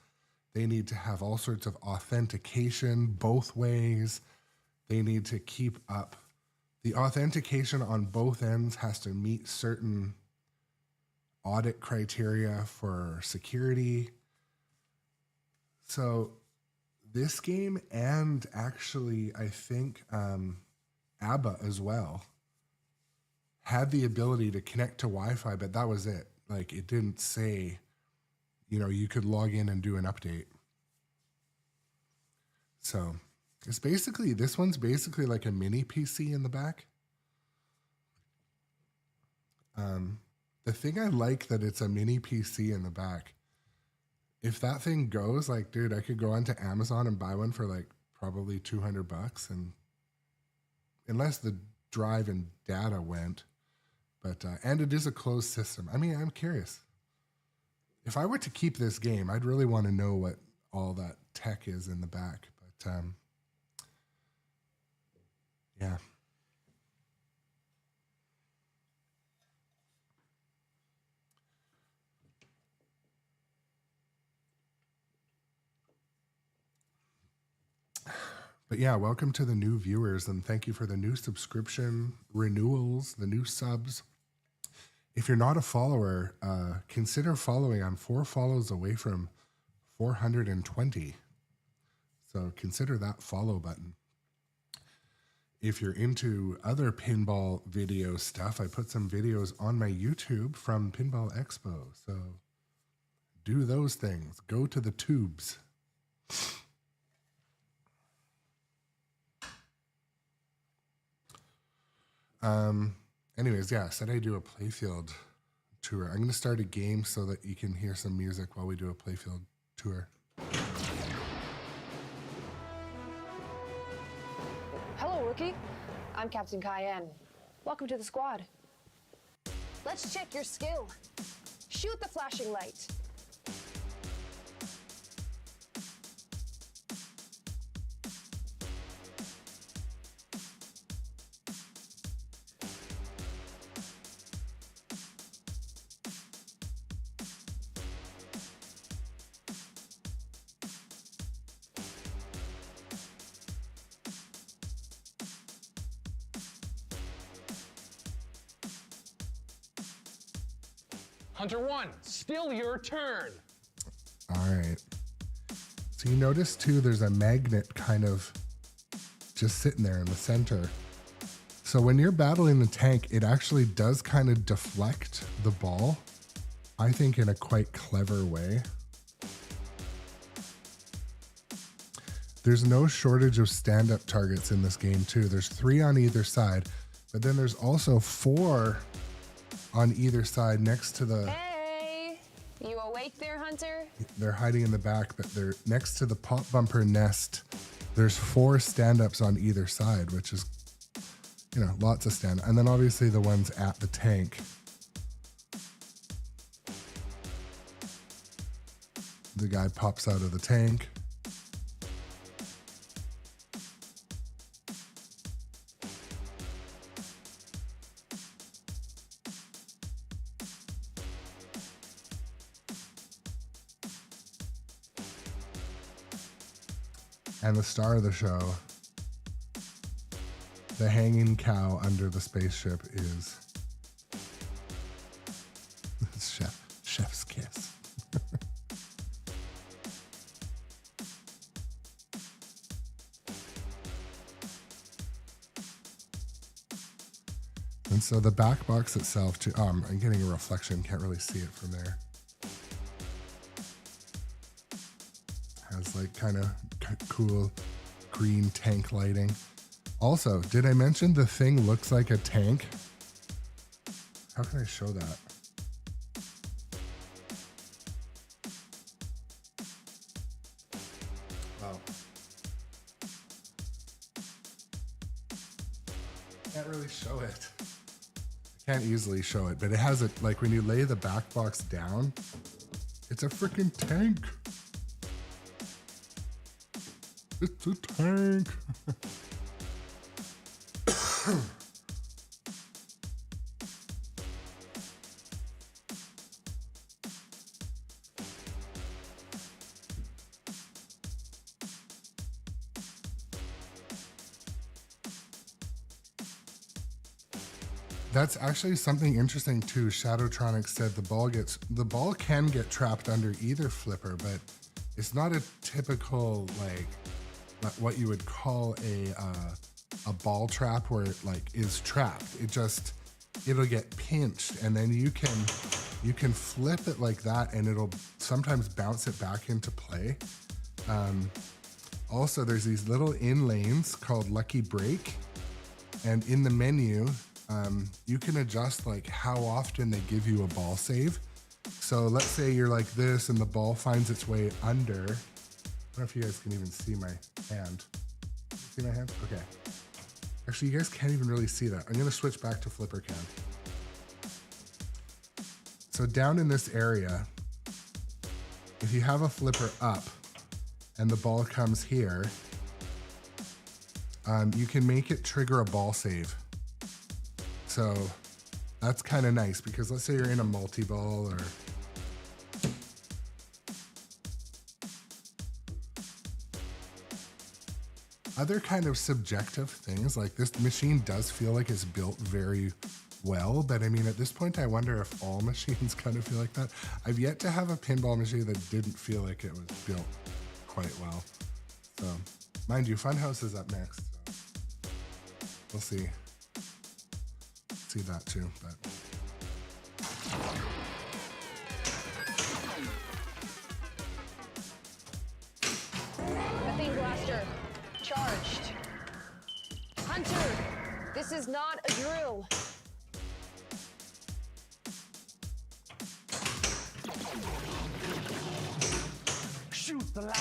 They need to have all sorts of authentication both ways. They need to keep up. The authentication on both ends has to meet certain audit criteria for security. So this game, and actually I think ABBA as well, had the ability to connect to Wi-Fi, but that was it. Like, it didn't say, you know, you could log in and do an update. So it's basically, this one's basically like a mini PC in the back. The thing I like that it's a mini PC in the back. If that thing goes, like, dude, I could go onto Amazon and buy one for like probably $200, and unless the drive and data went, but and it is a closed system. I mean, I'm curious. If I were to keep this game, I'd really want to know what all that tech is in the back. But yeah. But yeah, welcome to the new viewers, and thank you for the new subscription renewals, the new subs. If you're not a follower, consider following. I'm 4 follows away from 420. So consider that follow button. If you're into other pinball video stuff, I put some videos on my YouTube from Pinball Expo. So do those things. Go to the tubes. Anyways, yeah, said I do a playfield tour. I'm going to start a game so that you can hear some music while we do a playfield tour. Hello, rookie. I'm Captain Cayenne. Welcome to the squad. Let's check your skill. Shoot the flashing light. Hunter 1, still your turn. All right. So you notice too, there's a magnet kind of just sitting there in the center. So when you're battling the tank, it actually does kind of deflect the ball, I think in a quite clever way. There's no shortage of stand-up targets in this game too. There's 3 on either side, but then there's also 4 on either side next to the... Hey! You awake there, Hunter? They're hiding in the back, but they're next to the pop bumper nest. There's 4 stand-ups on either side, which is, you know, lots of stand. And then obviously the ones at the tank. The guy pops out of the tank. And the star of the show, the hanging cow under the spaceship, is chef's kiss. And so the back box itself, too. I'm getting a reflection, can't really see it from there. Has like kind of cool green tank lighting. Also, did I mention the thing looks like a tank? How can I show that? Wow. Can't really show it. I can't easily show it, but it has it like when you lay the back box down, it's a freaking tank. It's a tank. That's actually something interesting too. Shadowtronic said the ball can get trapped under either flipper, but it's not a typical like what you would call a ball trap where it like is trapped. It'll get pinched, and then you can flip it like that, and it'll sometimes bounce it back into play. Also, there's these little in lanes called Lucky Break, and in the menu, you can adjust like how often they give you a ball save. So let's say you're like this, and the ball finds its way under. I don't know if you guys can even see my hand. See my hand? Okay. Actually, you guys can't even really see that. I'm going to switch back to flipper cam. So down in this area, if you have a flipper up and the ball comes here, you can make it trigger a ball save. So that's kind of nice because let's say you're in a multi-ball or... Other kind of subjective things, like this machine does feel like it's built very well, but I mean, at this point, I wonder if all machines kind of feel like that. I've yet to have a pinball machine that didn't feel like it was built quite well. So, mind you, Funhouse is up next. So we'll see. See that too, but. Methane blaster charged. Hunter, this This is not a drill. Shoot the lad.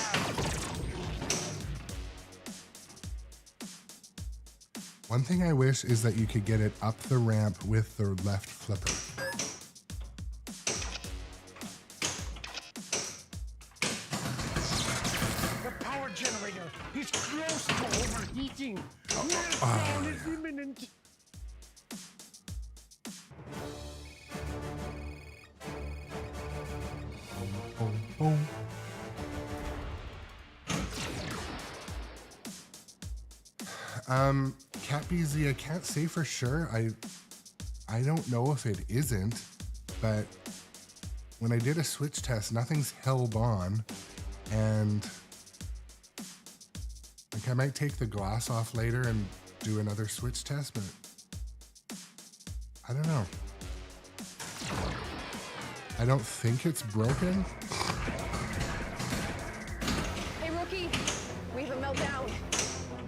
One thing I wish is that you could get it up the ramp with the left flipper. The power generator is close to overheating. Meltdown is imminent. Boom, boom. Cat BZ, I can't say for sure. I don't know if it isn't, but when I did a switch test, nothing's held on, and like I might take the glass off later and do another switch test, but I don't know. I don't think it's broken. Hey, rookie, we have a meltdown.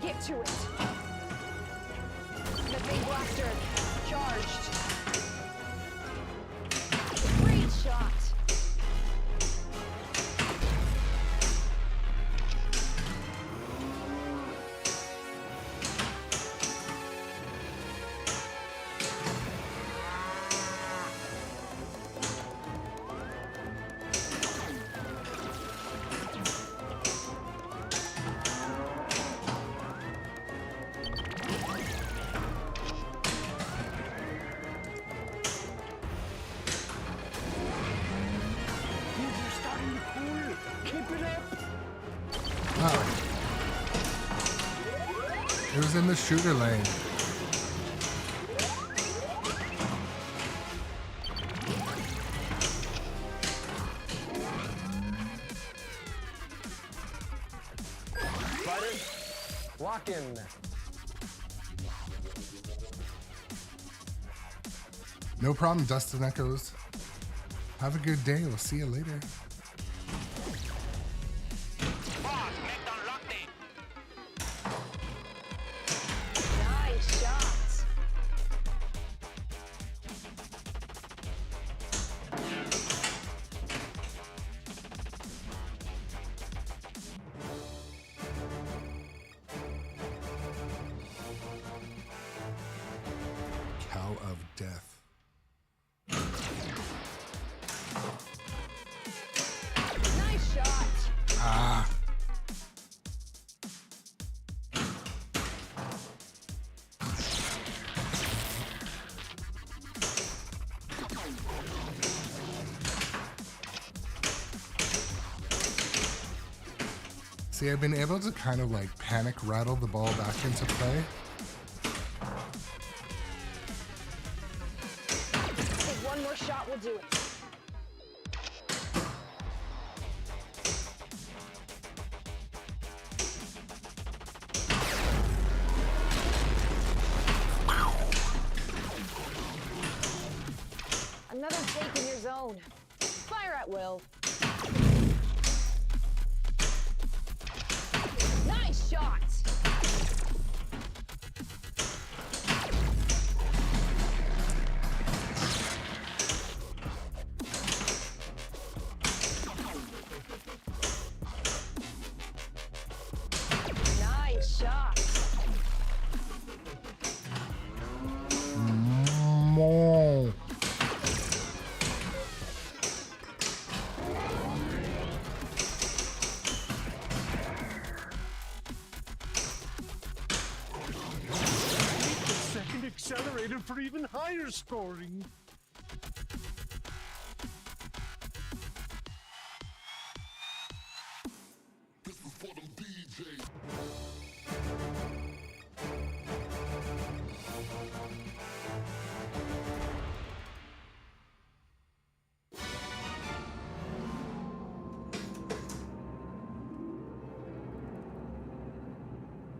Get to it. Methane blaster charged. Great shot. It was in the shooter lane. Fighter, lock in. No problem, Dustin Echoes. Have a good day. We'll see you later. Nice shot. Cow of Death. Nice shot. Ah. See, I've been able to kind of like panic rattle the ball back into play. I think one more shot will do it. Another take in your zone. Fire at will. Nice shot. Nice shot. More. Second accelerator for even higher scoring.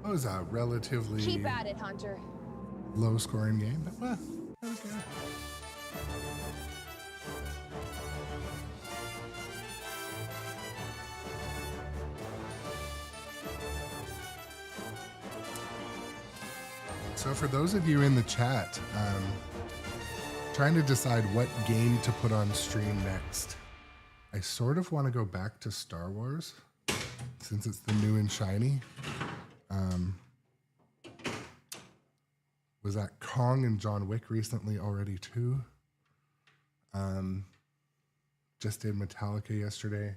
That was a relatively Keep at it, Hunter. low scoring game, but well, that was good. So for those of you in the chat, trying to decide what game to put on stream next, I sort of want to go back to Star Wars since it's the new and shiny. Was that Kong and John Wick recently already too? Just did Metallica yesterday.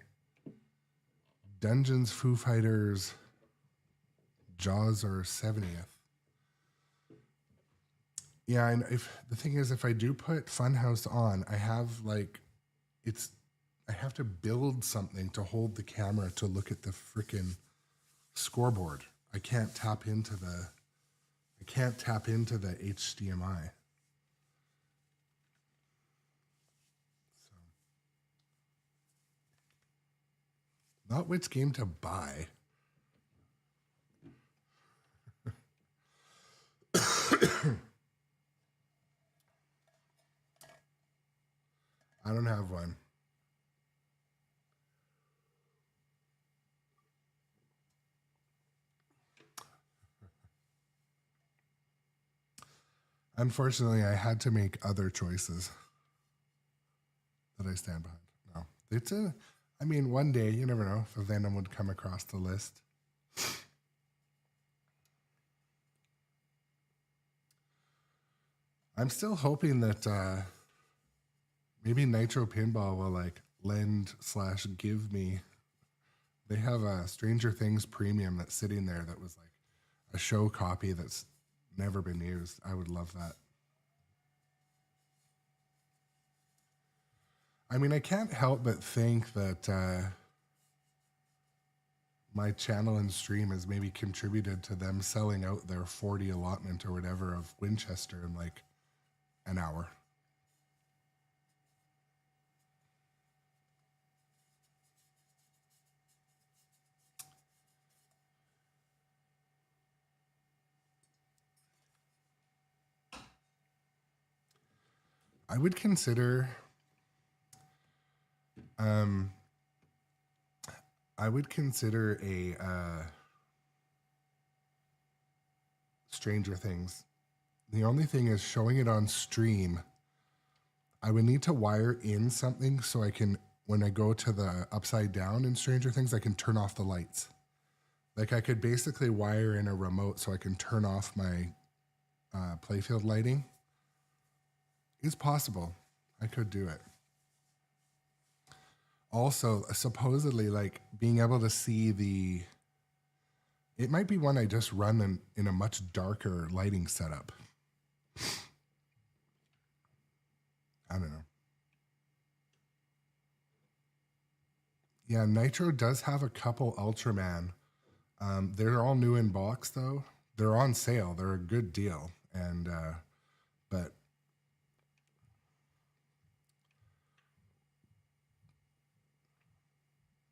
Dungeons, Foo Fighters, Jaws are 70th. Yeah, and the thing is, if I do put Funhouse on, I have I have to build something to hold the camera to look at the freaking scoreboard. I can't tap into the HDMI. So, not which game to buy. I don't have one. Unfortunately, I had to make other choices that I stand behind. No, one day, you never know if a Venom would come across the list. I'm still hoping that maybe nitropinball will lend/give me. They have a Stranger Things premium that's sitting there that was like a show copy that's never been used. I would love that. I mean, I can't help but think that my channel and stream has maybe contributed to them selling out their 40 allotment or whatever of Winchester in like an hour. I would consider a Stranger Things. The only thing is showing it on stream, I would need to wire in something so I can, when I go to the upside down in Stranger Things, I can turn off the lights. Like I could basically wire in a remote so I can turn off my playfield lighting. It's possible. I could do it. Also, supposedly, like being able to see it might be one I just run in a much darker lighting setup. I don't know. Yeah, Nitro does have a couple Ultraman. They're all new in box though. They're on sale. They're a good deal. And but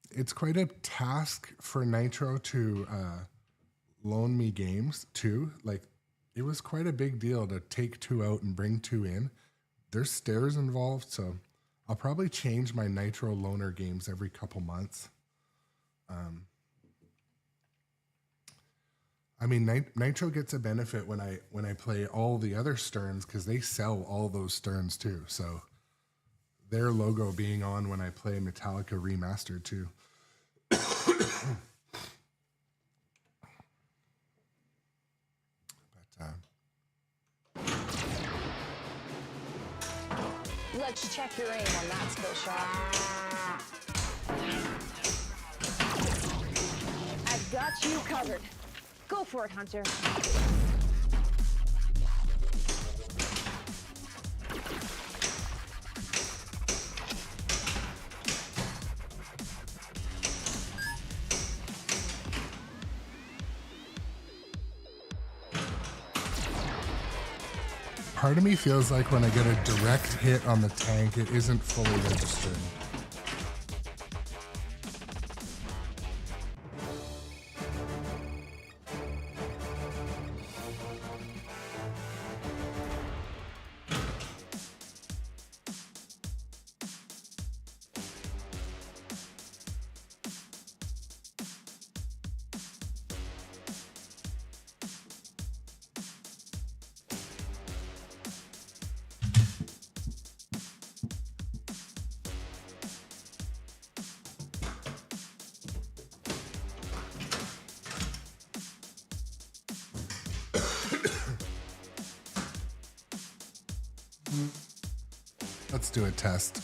it's quite a task for Nitro to loan me games too. Like it was quite a big deal to take 2 out and bring 2 in. There's stairs involved, so I'll probably change my Nitro loaner games every couple months. I mean, Nitro gets a benefit when I play all the other Sterns because they sell all those Sterns too. So their logo being on when I play Metallica Remastered too. Let's check your aim on that skill shot. I've got you covered. Go for it, Hunter. Part of me feels like when I get a direct hit on the tank, it isn't fully registering. Let's do a test.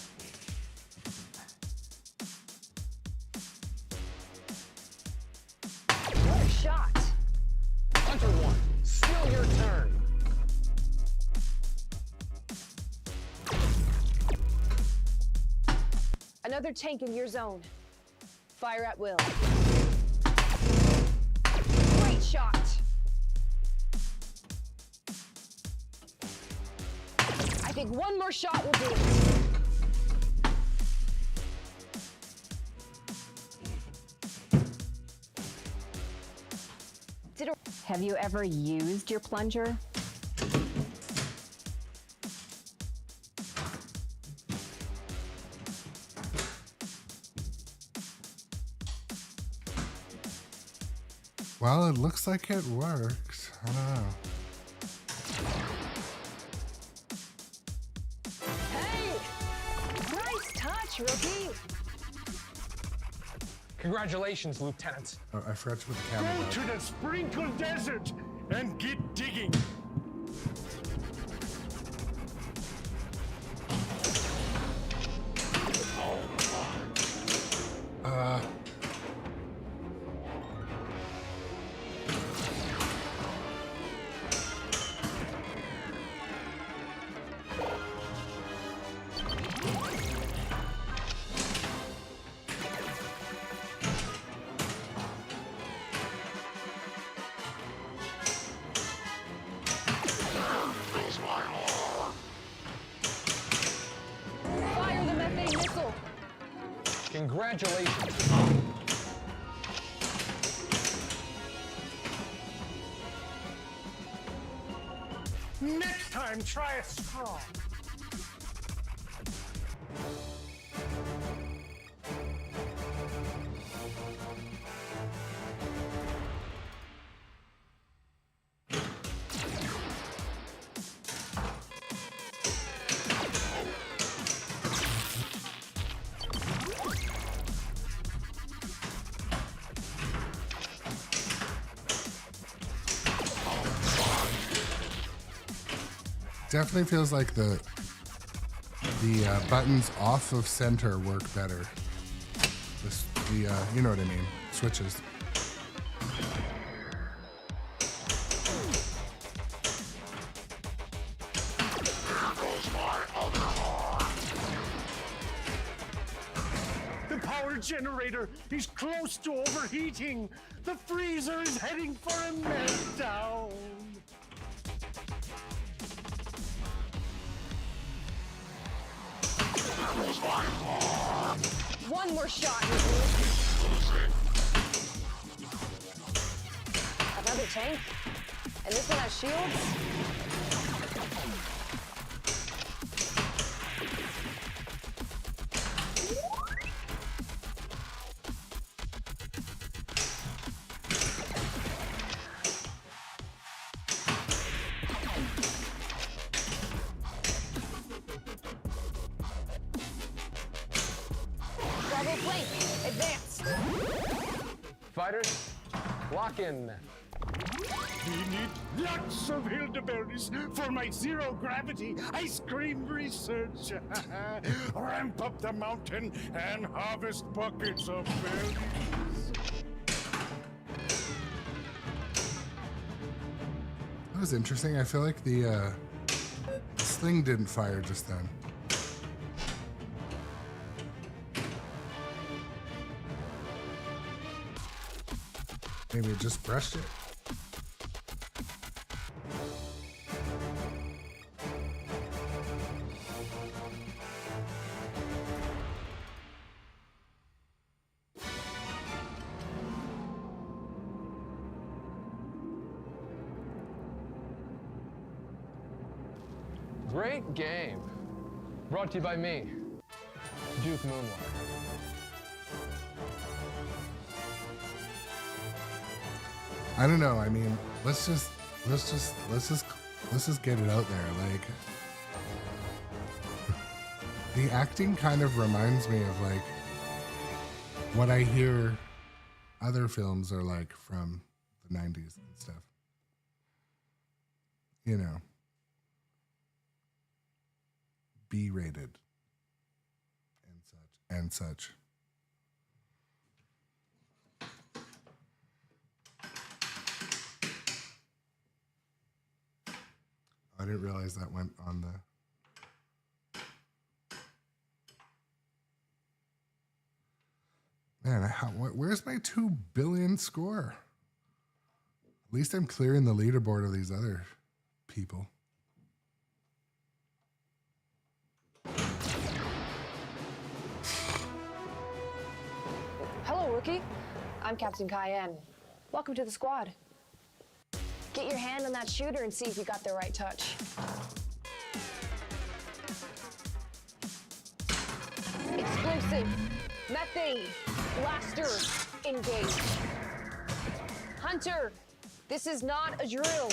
What a shot. Hunter 1, still your turn. Another tank in your zone. Fire at will. Great shot. I think one more shot will do it. Have you ever used your plunger? Well, it looks like it worked. I don't know. Hey! Nice touch, rookie. Congratulations, Lieutenant. Oh, I forgot to put the camera Go up. to the Sprinkle Desert and get digging. Fire the methane missile. Congratulations. Next time, try a straw. Definitely feels like the buttons off of center work better. You know what I mean? Switches. The power generator is close to overheating. The freezer is heading for a meltdown. One more shot, rookie. Another tank? And this one has shields? Bravo flank, advance. Fighters, lock in. We need lots of elderberries for my zero-gravity ice cream research. Ramp up the mountain and harvest buckets of berries. That was interesting. I feel like the sling didn't fire just then. Maybe it just brushed it. Great game. Brought to you by me, Duke Moonwalker. I don't know. I mean, let's just get it out there. Like, the acting kind of reminds me of like what I hear other films are like from the 90s and stuff. You know, B rated and such. I didn't realize that went on the. Man, where's my 2 billion score? At least I'm clearing the leaderboard of these other people. Hello, rookie. I'm Captain Cayenne. Welcome to the squad. Get your hand on that shooter and see if you got the right touch. Explosive, methane, blaster, engage. Hunter, this is not a drill.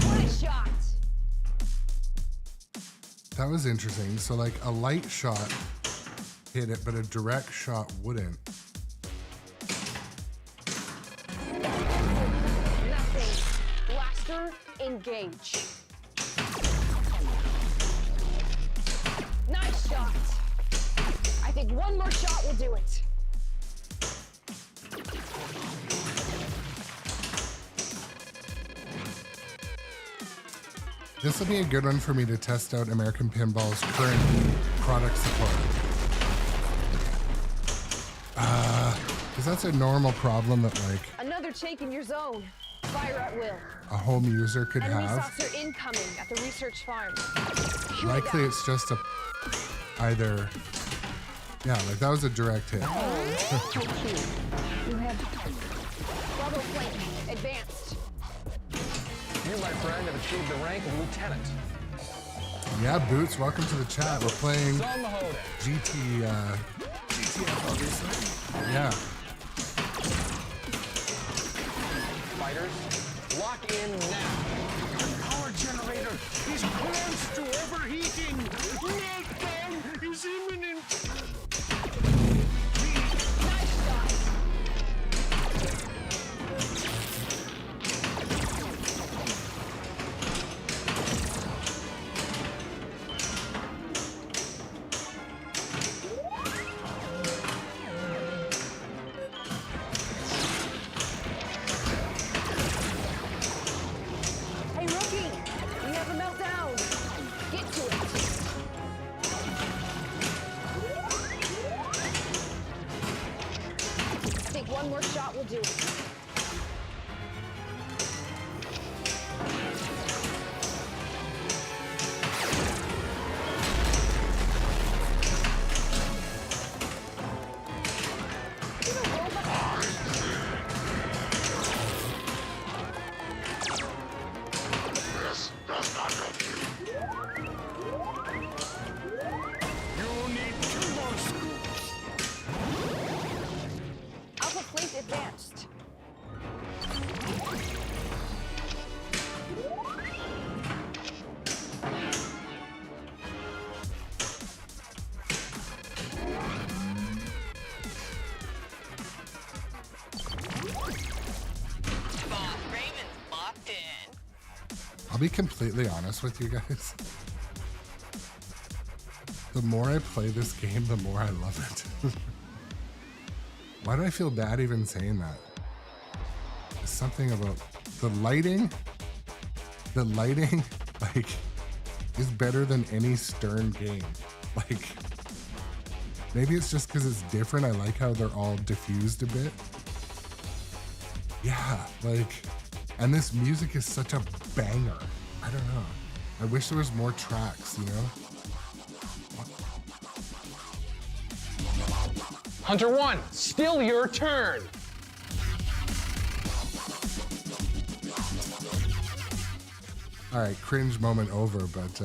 Nice shot. That was interesting. So like a light shot hit it, but a direct shot wouldn't. Nothing. Blaster, engage. Nice shot. I think one more shot will do it. This will be a good one for me to test out American Pinball's current product support. Because that's a normal problem that like Another take in your zone. Fire at will. a home user could Enemy have. saucer incoming at the research farm. Shoot it Likely down. it's just a either, yeah, like that was a direct hit. You have Bravo flank. Advanced. You, my friend, have achieved the rank of lieutenant. Yeah, Boots, welcome to the chat. We're playing It's on the Hoda. GTF, obviously. Yeah. Fighters, lock in now. Power generator is close to overheating. Meltdown is imminent. Nice shot. Hey, rookie, you have a meltdown. Get to it. I think one more shot will do it. You need 2 more scoops. Alpha fleet advanced. Boss Raymond's locked in. I'll be completely honest with you guys. The more I play this game, the more I love it. Why do I feel bad even saying that? There's something about the lighting. The lighting, like, is better than any Stern game. Like, maybe it's just because it's different. I like how they're all diffused a bit. Yeah, like, and this music is such a banger. I don't know. I wish there was more tracks, you know? Hunter 1, still your turn. All right, cringe moment over, but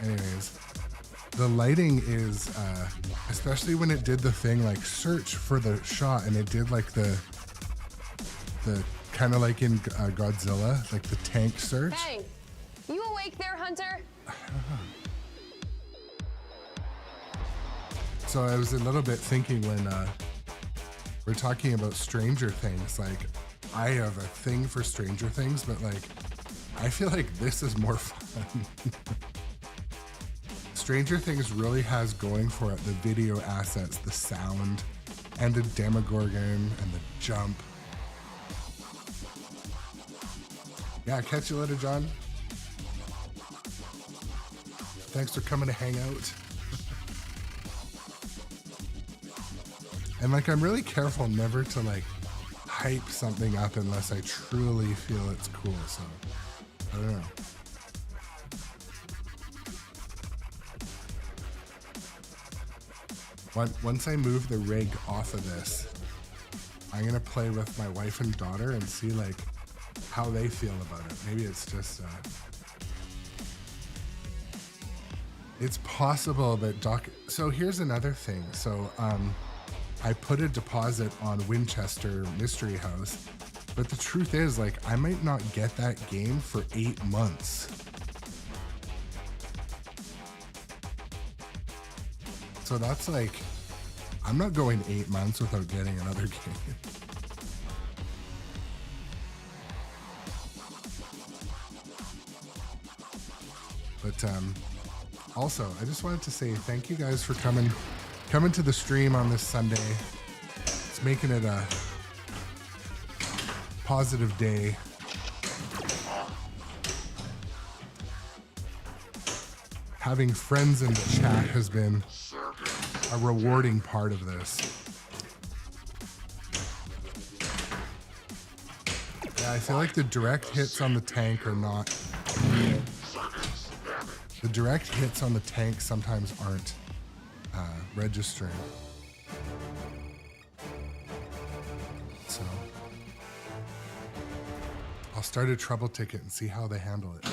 anyways, the lighting is, especially when it did the thing like search for the shot, and it did like the kind of like in Godzilla, like the tank search. Hey, You awake there, Hunter? So I was a little bit thinking when we're talking about Stranger Things, like I have a thing for Stranger Things, but like I feel like this is more fun. Stranger Things really has going for it the video assets, the sound, and the Demogorgon and the jump. Yeah, catch you later, John. Thanks for coming to hang out. And like, I'm really careful never to like hype something up unless I truly feel it's cool. So I don't know. Once I move the rig off of this, I'm gonna play with my wife and daughter and see like how they feel about it. Maybe it's just it's possible that so here's another thing. So I put a deposit on Winchester Mystery House, but the truth is like I might not get that game for 8 months. So that's like, I'm not going 8 months without getting another game. But also, I just wanted to say thank you guys for coming to the stream on this Sunday. It's making it a positive day. Having friends in the chat has been a rewarding part of this. Yeah, I feel like the direct hits on the tank are not. The direct hits on the tank sometimes aren't registering. So I'll start a trouble ticket and see how they handle it.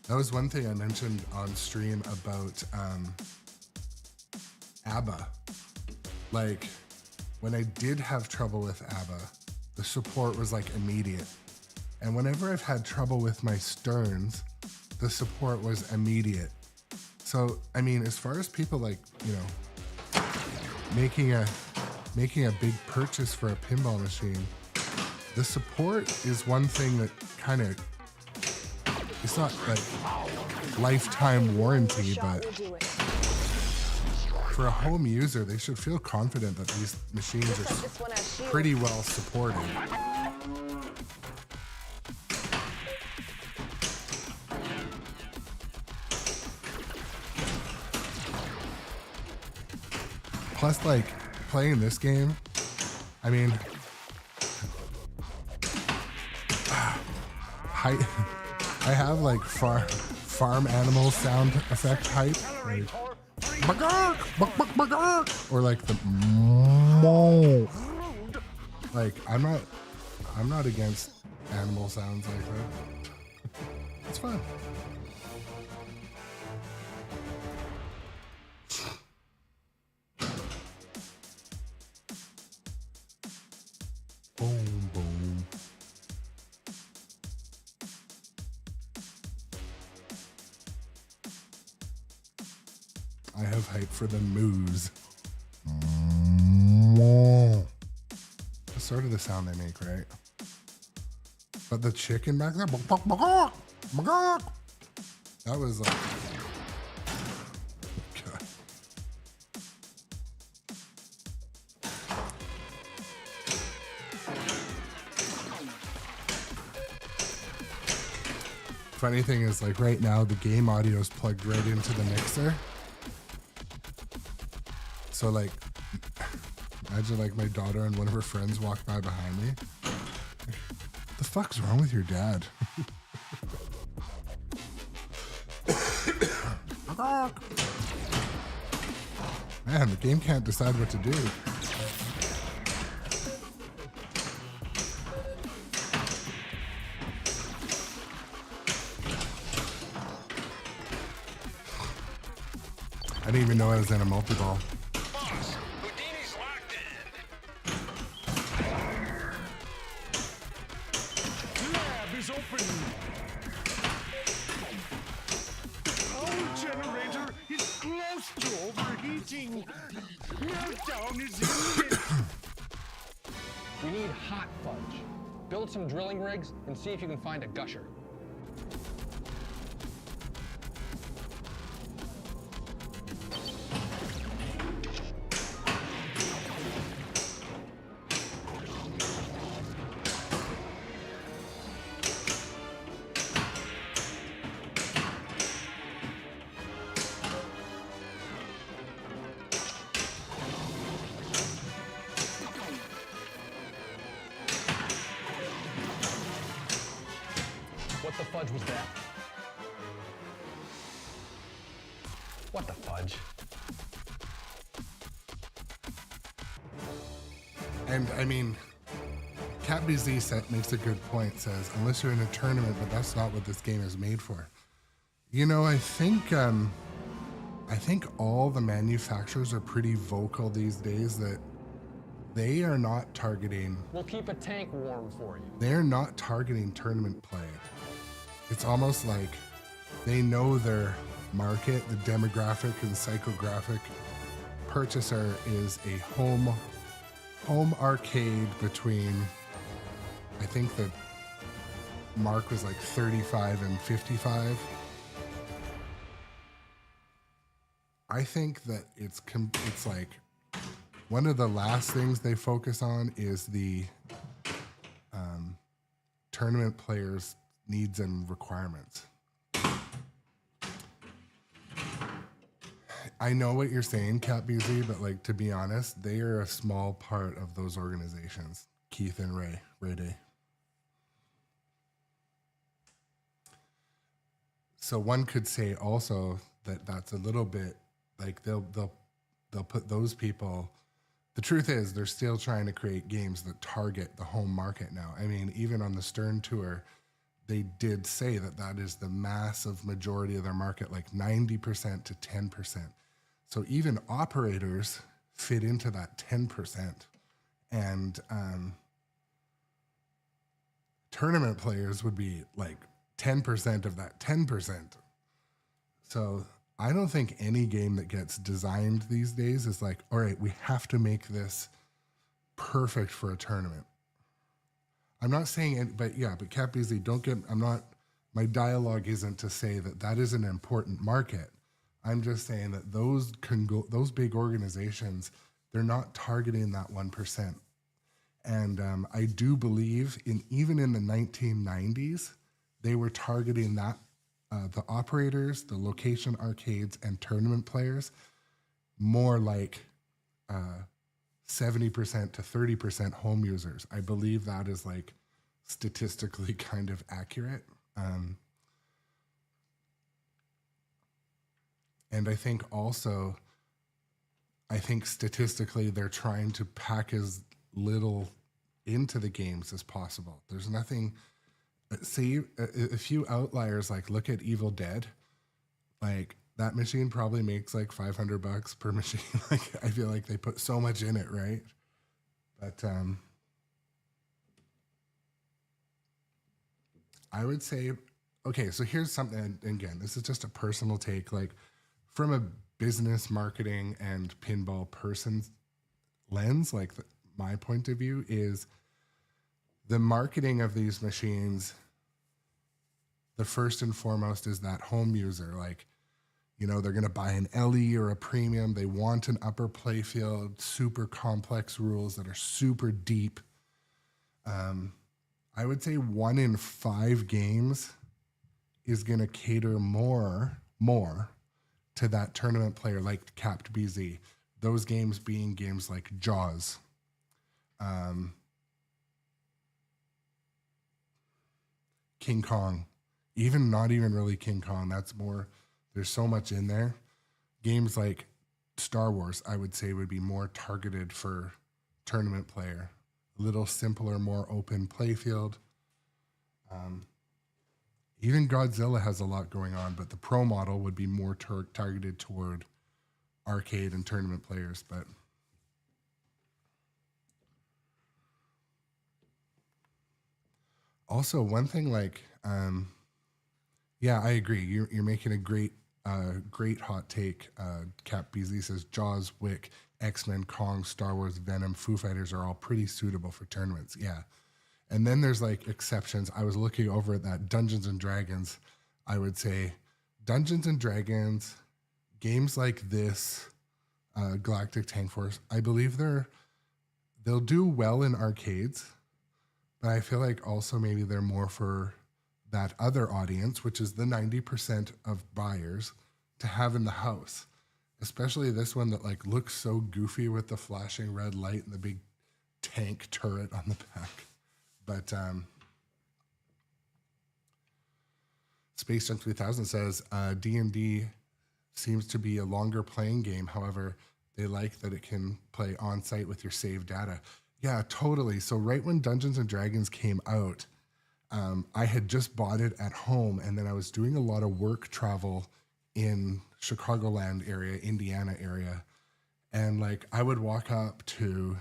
That was one thing I mentioned on stream about ABBA. Like, when I did have trouble with ABBA, the support was like immediate. And whenever I've had trouble with my Sterns, the support was immediate. So, I mean, as far as people like, you know, making a big purchase for a pinball machine, the support is one thing that kind of, it's not like lifetime warranty, but for a home user, they should feel confident that these machines are pretty well supported. Plus, like, playing this game, I mean, I have like farm animal sound effect hype, like, or like the like I'm not against animal sounds like that. It's fun. Boom, boom. I have hype for the moos. That's sort of the sound they make, right? But the chicken back there, that was like, God. Funny thing is, like right now, the game audio is plugged right into the mixer. So like, imagine like my daughter and one of her friends walk by behind me. The fuck's wrong with your dad? Man, the game can't decide what to do. I didn't even know I was in a multi-ball. is open. The power generator is close to overheating. Meltdown is imminent. We need hot fudge. Build some drilling rigs and see if you can find a gusher. What the fudge was that? What the fudge? And I mean, CapBZ set makes a good point, says, unless you're in a tournament, but that's not what this game is made for. You know, I think all the manufacturers are pretty vocal these days that they are not targeting. We'll keep a tank warm for you. They're not targeting tournament play. It's almost like they know their market, the demographic and psychographic purchaser is a home arcade between, I think the mark was like 35 and 55. I think that it's like one of the last things they focus on is the tournament players' needs and requirements. I know what you're saying, CapBZ, but like, to be honest, they are a small part of those organizations. Keith and Ray Day. So one could say also that that's a little bit like they'll put those people. The truth is, they're still trying to create games that target the home market now. I mean, even on the Stern tour, they did say that that is the massive majority of their market, like 90% to 10%. So even operators fit into that 10%. And tournament players would be like 10% of that 10%. So I don't think any game that gets designed these days is like, all right, we have to make this perfect for a tournament. I'm not saying it, but yeah, but CapBZ, my dialogue isn't to say that that is an important market. I'm just saying that those big organizations, they're not targeting that 1%. And I do believe even in the 1990s, they were targeting that the operators, the location arcades, and tournament players more like 70% to 30% home users. I believe that is like statistically kind of accurate. And I think also, statistically they're trying to pack as little into the games as possible. There's nothing, see, a few outliers, like look at Evil Dead, like that machine probably makes like $500 per machine. Like I feel like they put so much in it, right? But I would say, okay, so here's something, and again, this is just a personal take, like from a business, marketing, and pinball person's lens, like my point of view is the marketing of these machines, the first and foremost is that home user. Like, you know, they're going to buy an LE or a premium. They want an upper playfield, super complex rules that are super deep. I would say 1 in 5 games is going to cater more to that tournament player, like CapBZ. Those games being games like Jaws, King Kong, not even really King Kong. That's more, there's so much in there. Games like Star Wars, I would say, would be more targeted for tournament player. A little simpler, more open playfield. Even Godzilla has a lot going on, but the pro model would be more targeted toward arcade and tournament players. But Also, one thing like, yeah, I agree. You're making a great hot take. Cap Beasley says Jaws, Wick, X-Men, Kong, Star Wars, Venom, Foo Fighters are all pretty suitable for tournaments. Yeah. And then there's like exceptions. I was looking over at that Dungeons and Dragons. I would say Dungeons and Dragons, games like this, Galactic Tank Force, I believe they'll do well in arcades, but I feel like also maybe they're more for that other audience, which is the 90% of buyers, to have in the house. Especially this one that like looks so goofy with the flashing red light and the big tank turret on the back. But Space Junk 3000 says D&D seems to be a longer playing game. However, they like that it can play on site with your saved data. Yeah, totally. So right when Dungeons and Dragons came out, I had just bought it at home, and then I was doing a lot of work travel in Chicagoland area, Indiana area. And like I would walk up to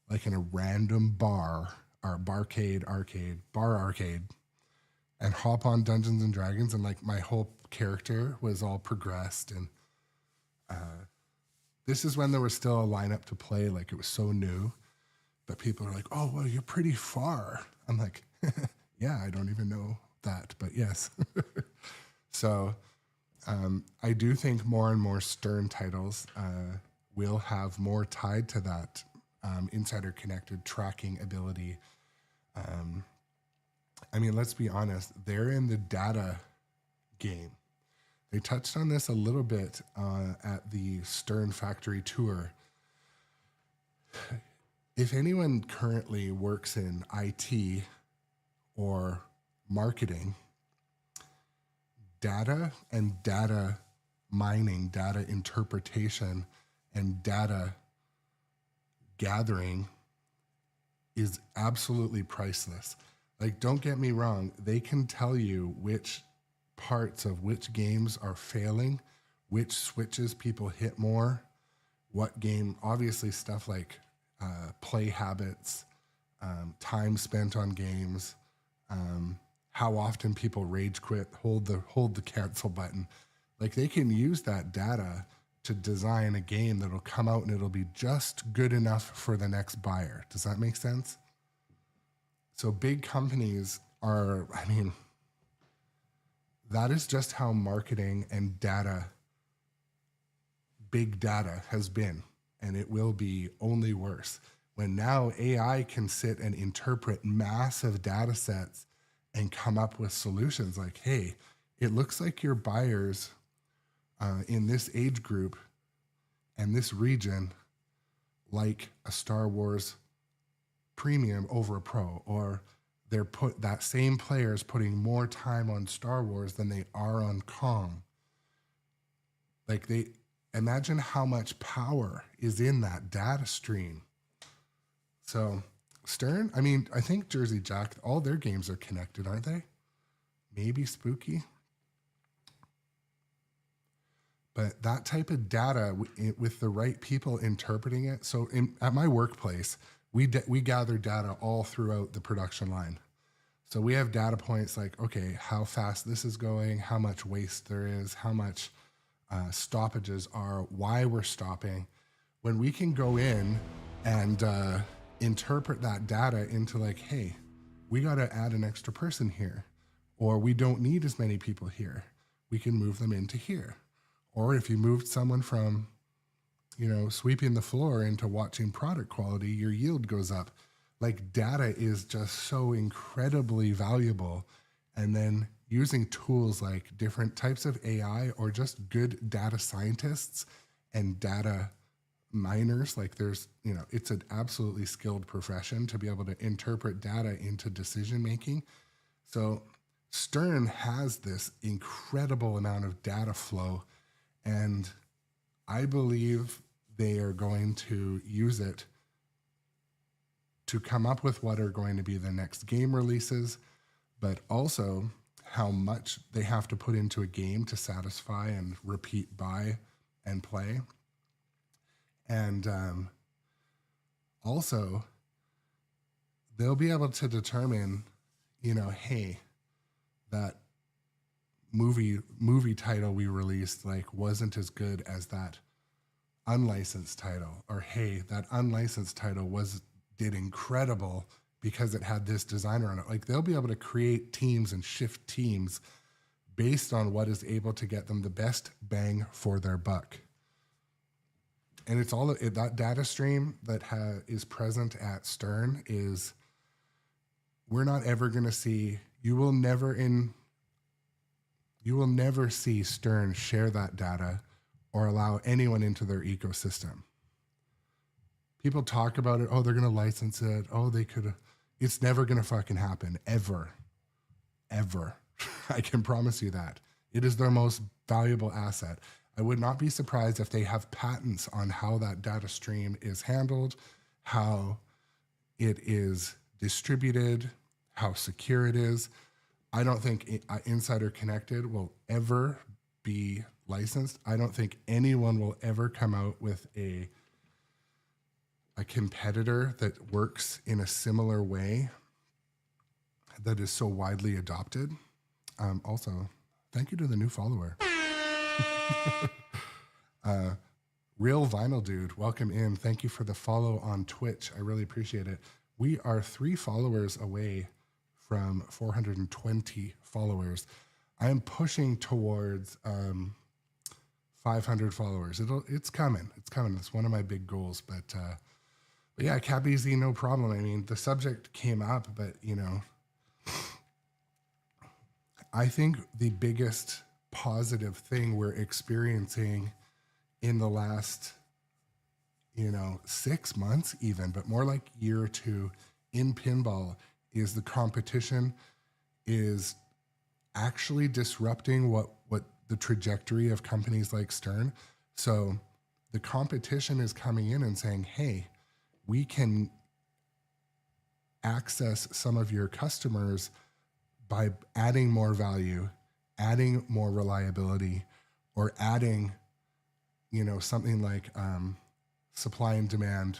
like in a random bar or barcade, arcade, and hop on Dungeons and Dragons, and like my whole character was all progressed. And this is when there was still a lineup to play, like it was so new. But people are like, oh, well, you're pretty far. I'm like, yeah, I don't even know that, but yes. So I do think more and more Stern titles will have more tied to that insider connected tracking ability. I mean, let's be honest, they're in the data game. They touched on this a little bit at the Stern Factory tour. If anyone currently works in IT or marketing, data and data mining, data interpretation, and data gathering is absolutely priceless. Like, don't get me wrong, they can tell you which parts of which games are failing, which switches people hit more, what game, obviously stuff like play habits, time spent on games, how often people rage quit, hold the cancel button. Like, they can use that data to design a game that'll come out and it'll be just good enough for the next buyer. Does that make sense? So big companies are, I mean, that is just how marketing and data, big data has been, and it will be only worse. When now AI can sit and interpret massive data sets and come up with solutions like, hey, it looks like your buyers in this age group and this region like a Star Wars Premium over a Pro, or that same players putting more time on Star Wars than they are on Kong. Like, they imagine how much power is in that data stream. So Stern, I mean, I think Jersey Jack, all their games are connected, aren't they? Maybe Spooky. But that type of data with the right people interpreting it. So at my workplace, we gather data all throughout the production line. So we have data points like, okay, how fast this is going, how much waste there is, how much stoppages are, why we're stopping. When we can go in and interpret that data into like, hey, we got to add an extra person here, or we don't need as many people here, we can move them into here. Or if you moved someone from, sweeping the floor into watching product quality, your yield goes up. Like, data is just so incredibly valuable. And then using tools like different types of AI or just good data scientists and data miners, like it's an absolutely skilled profession to be able to interpret data into decision making. So Stern has this incredible amount of data flow, and I believe they are going to use it to come up with what are going to be the next game releases, but also how much they have to put into a game to satisfy and repeat buy and play. And also, they'll be able to determine, hey, that movie title we released like wasn't as good as that unlicensed title, or hey, that unlicensed title did incredible because it had this designer on it. Like, they'll be able to create teams and shift teams based on what is able to get them the best bang for their buck. And it's all that data stream that is present at Stern is, we're not ever going to see, you will never see Stern share that data or allow anyone into their ecosystem. People talk about it. Oh, they're going to license it. Oh, they could. It's never going to fucking happen. Ever. I can promise you that. It is their most valuable asset. I would not be surprised if they have patents on how that data stream is handled, how it is distributed, how secure it is. I don't think Insider Connected will ever be licensed. I don't think anyone will ever come out with a competitor that works in a similar way that is so widely adopted. Also, thank you to the new follower. Real Vinyl Dude, welcome in. Thank you for the follow on Twitch. I really appreciate it. We are 3 followers away from 420 followers. I am pushing towards 500 followers. It's coming. It's one of my big goals. But yeah, Cap Easy, no problem. I mean, the subject came up, but I think the biggest positive thing we're experiencing in the last 6 months even, but more like year or two in pinball, is the competition is actually disrupting what the trajectory of companies like Stern. So the competition is coming in and saying, hey, we can access some of your customers by adding more value, adding more reliability, or adding, something like supply and demand,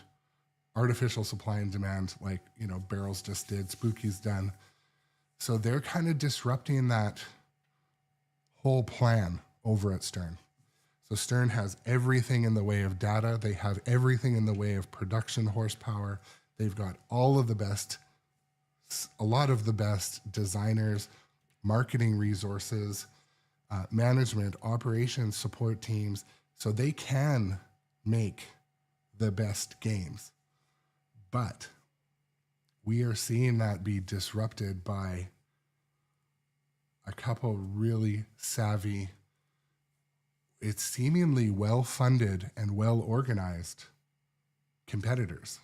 artificial supply and demand, like, Barrels just did, Spooky's done. So they're kind of disrupting that whole plan over at Stern. So Stern has everything in the way of data. They have everything in the way of production horsepower. They've got a lot of the best designers, marketing resources, management, operations, support teams, so they can make the best games. But we are seeing that be disrupted by a couple really savvy, it's seemingly well-funded and well-organized competitors.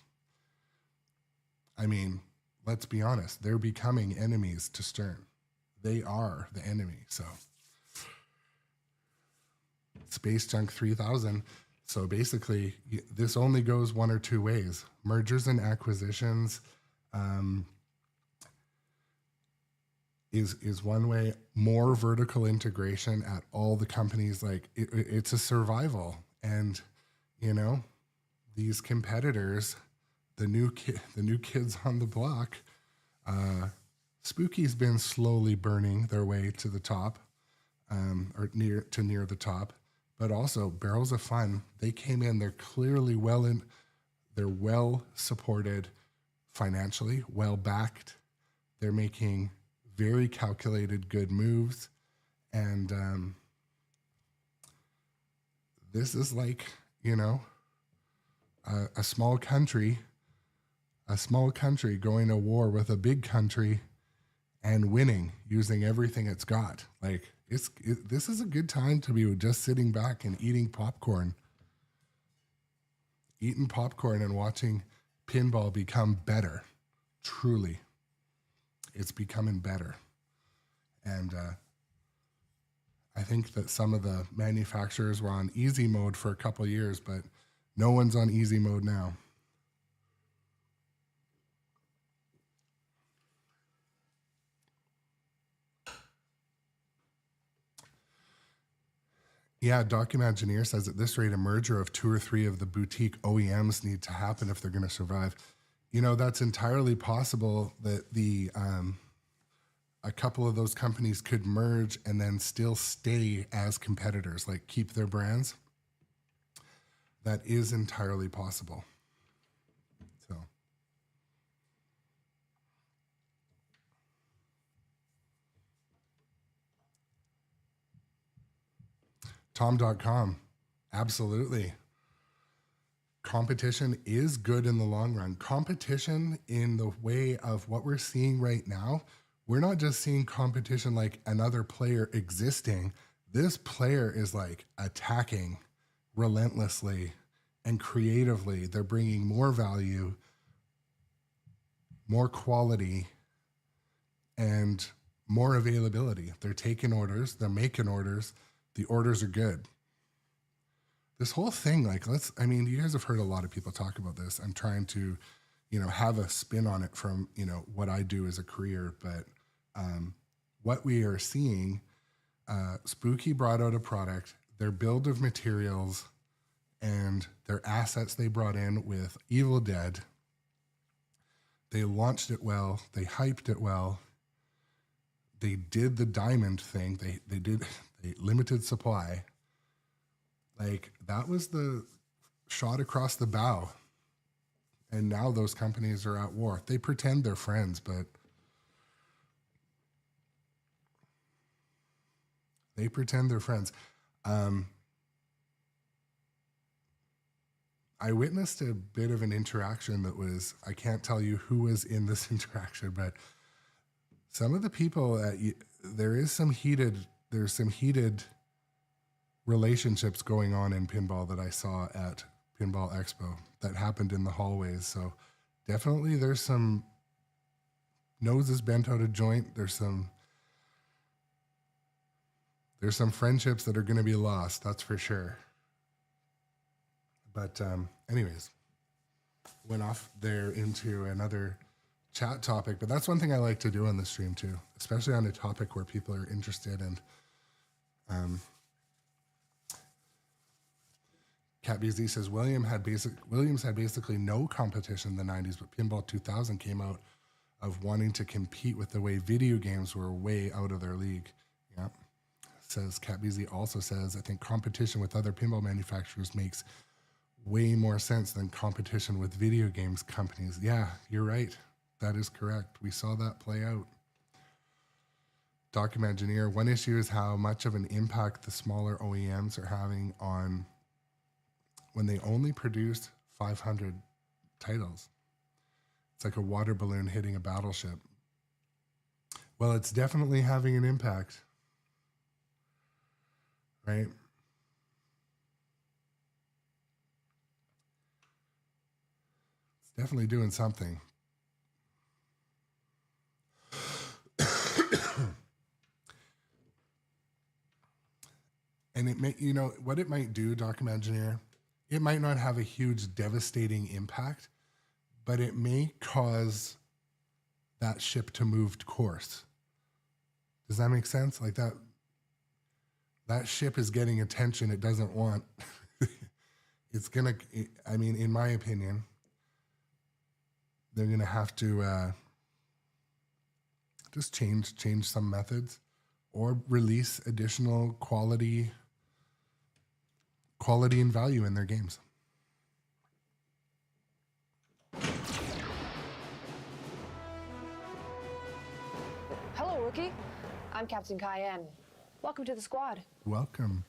I mean, let's be honest, they're becoming enemies to Stern. They are the enemy. So Space Junk 3000. So basically, this only goes one or two ways. Mergers and acquisitions is one way. More vertical integration at all the companies. Like it's a survival. And, these competitors, the new kids on the block, Spooky's been slowly burning their way to the top, or near the top. But also Barrels of Fun, they came in, they're clearly they're well supported financially, well backed. They're making very calculated, good moves. And this is like, a small country going to war with a big country and winning using everything it's got. Like, this is a good time to be just sitting back and eating popcorn and watching pinball become better. Truly, it's becoming better. And I think that some of the manufacturers were on easy mode for a couple of years, but no one's on easy mode now. Yeah, Documagineer says at this rate, a merger of 2 or 3 of the boutique OEMs need to happen if they're going to survive. That's entirely possible that the a couple of those companies could merge and then still stay as competitors, like keep their brands. That is entirely possible. So. Tom.com. Absolutely. Competition is good in the long run. Competition in the way of what we're seeing right now, we're not just seeing competition like another player existing. This player is like attacking relentlessly and creatively. They're bringing more value, more quality, and more availability. They're taking orders, they're making orders. The orders are good. This whole thing, like, you guys have heard a lot of people talk about this. I'm trying to, have a spin on it from, what I do as a career. But what we are seeing, Spooky brought out a product, their build of materials and their assets they brought in with Evil Dead. They launched it well. They hyped it well. They did the diamond thing. They did a limited supply. Like, that was the shot across the bow. And now those companies are at war. They pretend they're friends, but they pretend they're friends. I witnessed a bit of an interaction that was, I can't tell you who was in this interaction, but some of the people, there's some heated relationships going on in pinball that I saw at Pinball Expo that happened in the hallways. So definitely there's some noses bent out of joint. There's some friendships that are going to be lost. That's for sure. But anyways, went off there into another chat topic, but that's one thing I like to do on the stream too, especially on a topic where people are interested. And Cat BZ says Williams had basically no competition in the 90s, but Pinball 2000 came out of wanting to compete with the way video games were way out of their league. Yeah. Says Cat BZ also says, I think competition with other pinball manufacturers makes way more sense than competition with video games companies. Yeah, you're right. That is correct. We saw that play out. Documengineer, one issue is how much of an impact the smaller OEMs are having on when they only produce 500 titles. It's like a water balloon hitting a battleship. Well, it's definitely having an impact, right? It's definitely doing something. And it may, what it might do, Documengineer, it might not have a huge devastating impact, but it may cause that ship to move course. Does that make sense? Like that ship is getting attention it doesn't want. It's gonna, in my opinion, they're gonna have to just change some methods or release additional quality and value in their games. Hello, rookie. I'm Captain Cayenne. Welcome to the squad. Welcome.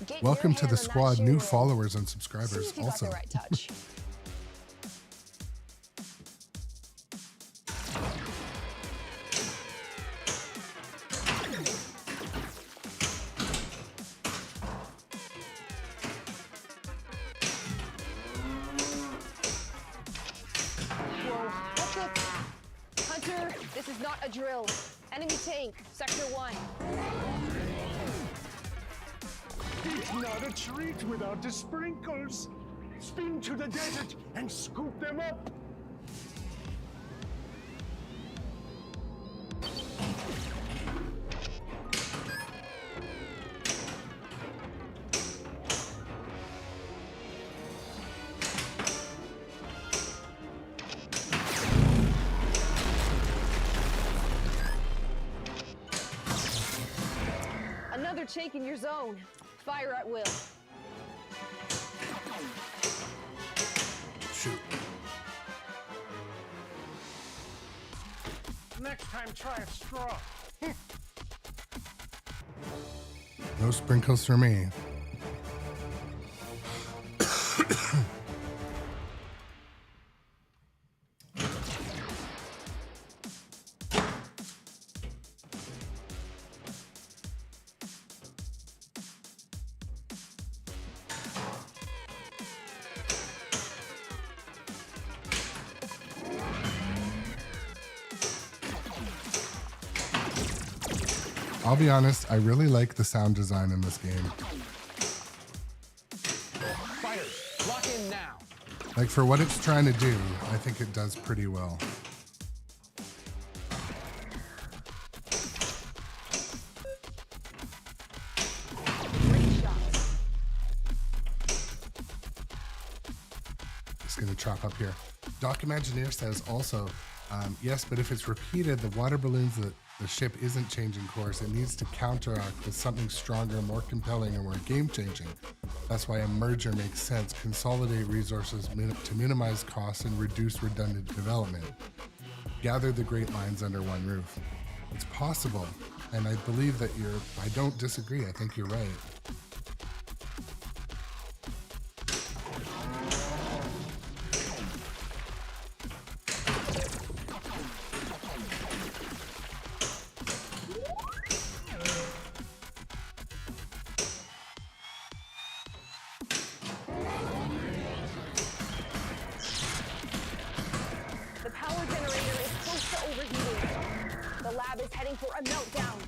Get Welcome your to the hand on that squad. New shield. followers and See subscribers if you also. got the right touch. Whoa, what's up? Hunter, this is not a drill. Enemy tank, Sector 1. It's not a treat without the sprinkles. Spin to the desert and scoop them up. are taking your zone. Fire at will. Shoot. Next time, try a straw. No sprinkles for me. I'll be honest, I really like the sound design in this game. Fighters, lock in now. Like, for what it's trying to do, I think it does pretty well. Just gonna chop up here. Doc Imagineer says also, yes, but if it's repeated, the water balloons that the ship isn't changing course. It needs to counteract with something stronger, more compelling, or more game-changing. That's why a merger makes sense. Consolidate resources to minimize costs and reduce redundant development. Gather the great minds under one roof. It's possible, and I believe that I don't disagree. I think you're right. The power generator is close to overheating. The lab is heading for a meltdown.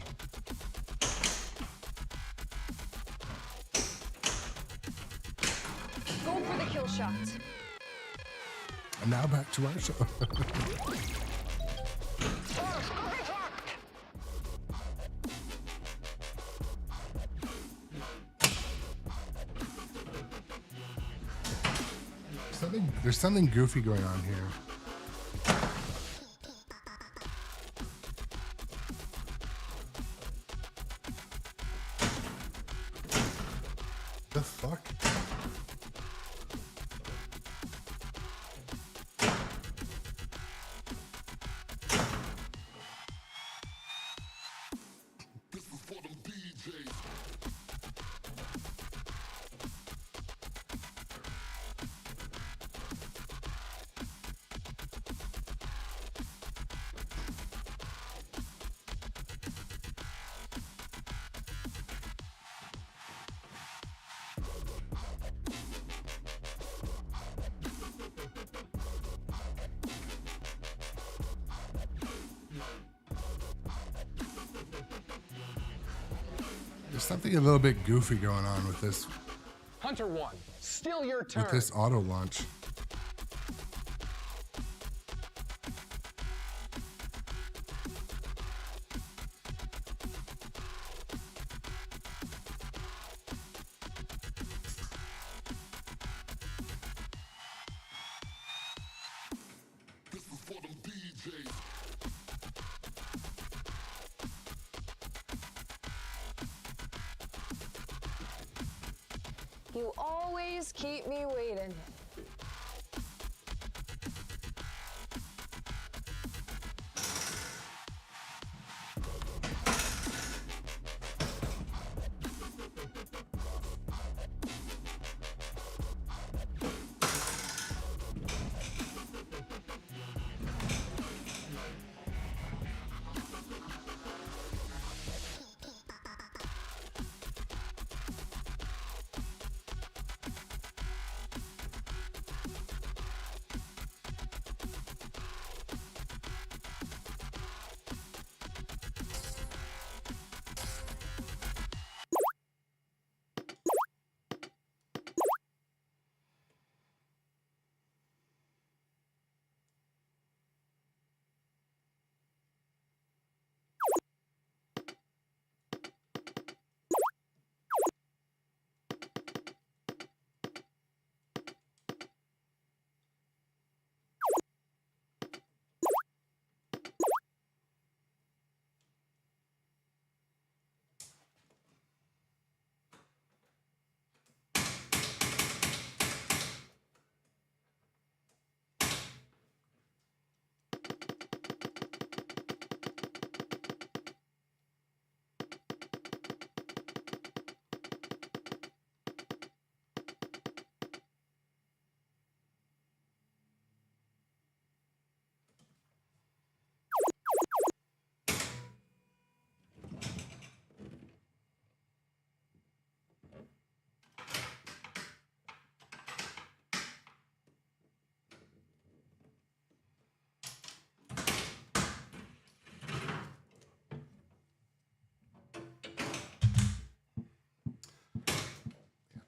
Go for the kill shot. And now back to our show. There's something goofy going on here. The fuck? There's something a little bit goofy going on with this Hunter 1, still your turn. auto launch. You always keep me waiting.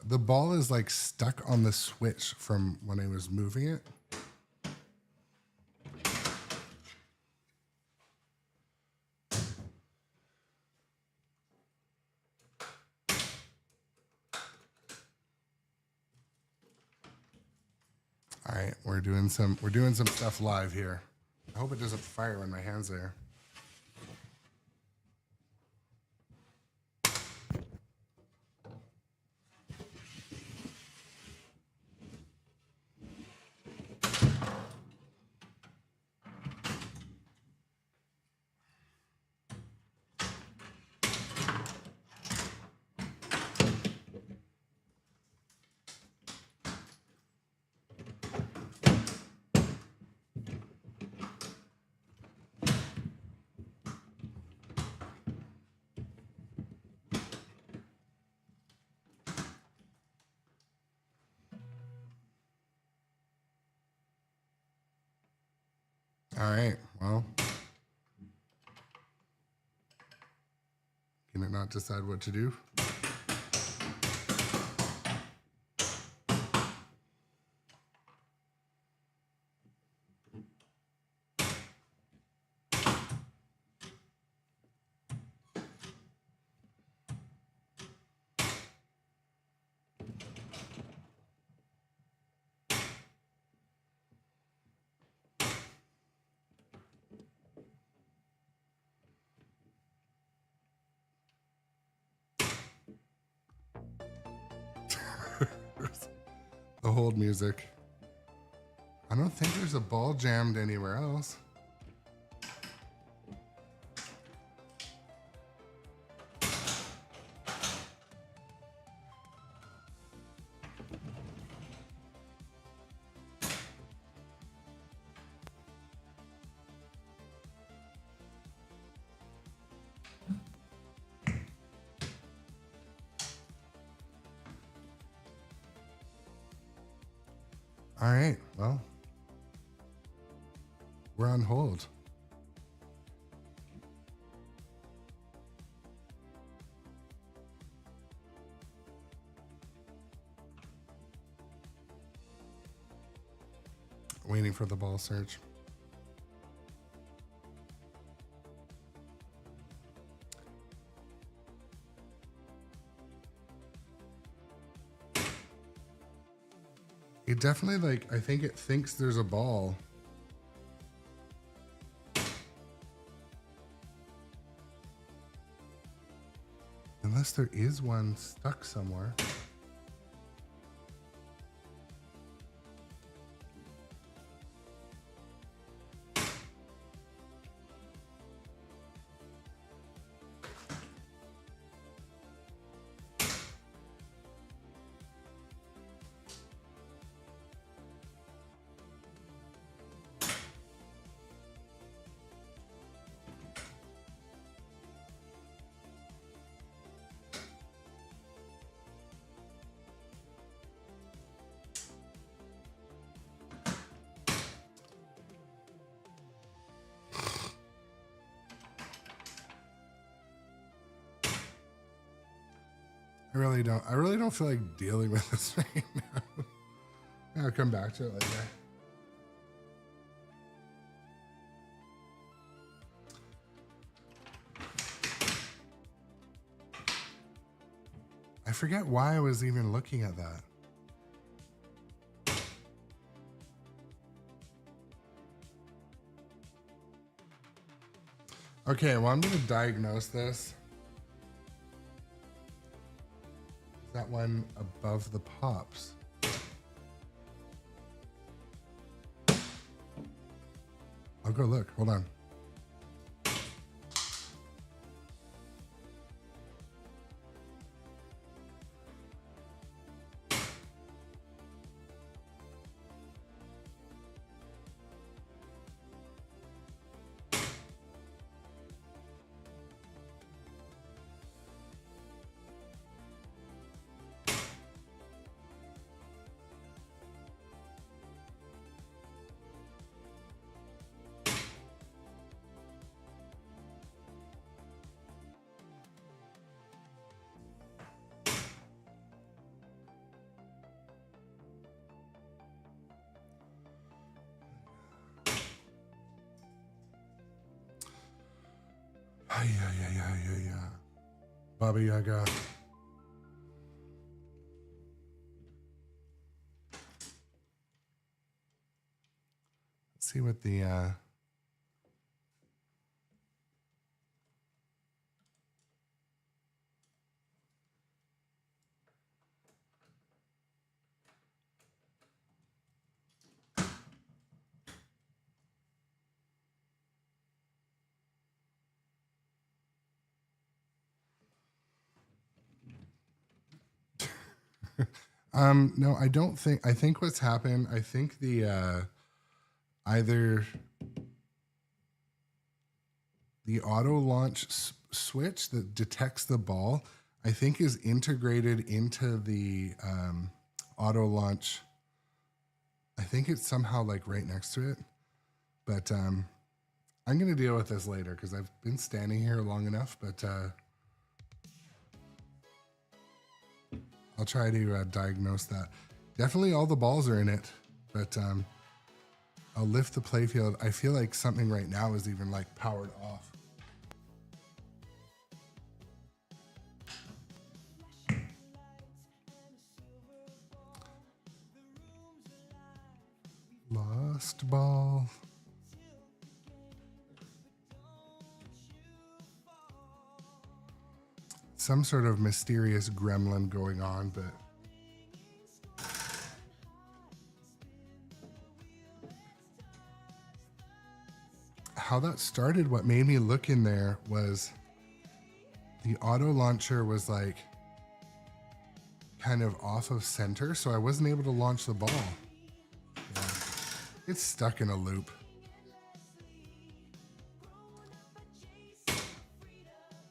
the ball is like stuck on the switch from when I was moving it. All right, we're doing some stuff live here. I hope it doesn't fire when my hand's there. All right, well, can it not decide what to do? The hold music. I don't think there's a ball jammed anywhere else. All right, well, we're on hold. Waiting for the ball search. It definitely, like, I think it thinks there's a ball. Unless there is one stuck somewhere. I really don't feel like dealing with this right now. I'll come back to it later. I forget why I was even looking at that. Okay, well, I'm going to diagnose this. That one above the pops. I'll go look. Hold on. Ay, ay, ay, ay, ay, ay. Baba Yaga. Let's see what the no, I don't think. I think what's happened. I think the either the auto launch switch that detects the ball, I think, is integrated into the auto launch. I think it's somehow like right next to it, but I'm gonna deal with this later because I've been standing here long enough. But I'll try to diagnose that. Definitely all the balls are in it, but I'll lift the playfield. I feel like something right now is even like powered off. Lost ball. Some sort of mysterious gremlin going on, but how that started, what made me look in there was the auto launcher was like kind of off of center, so I wasn't able to launch the ball. Yeah. It's stuck in a loop.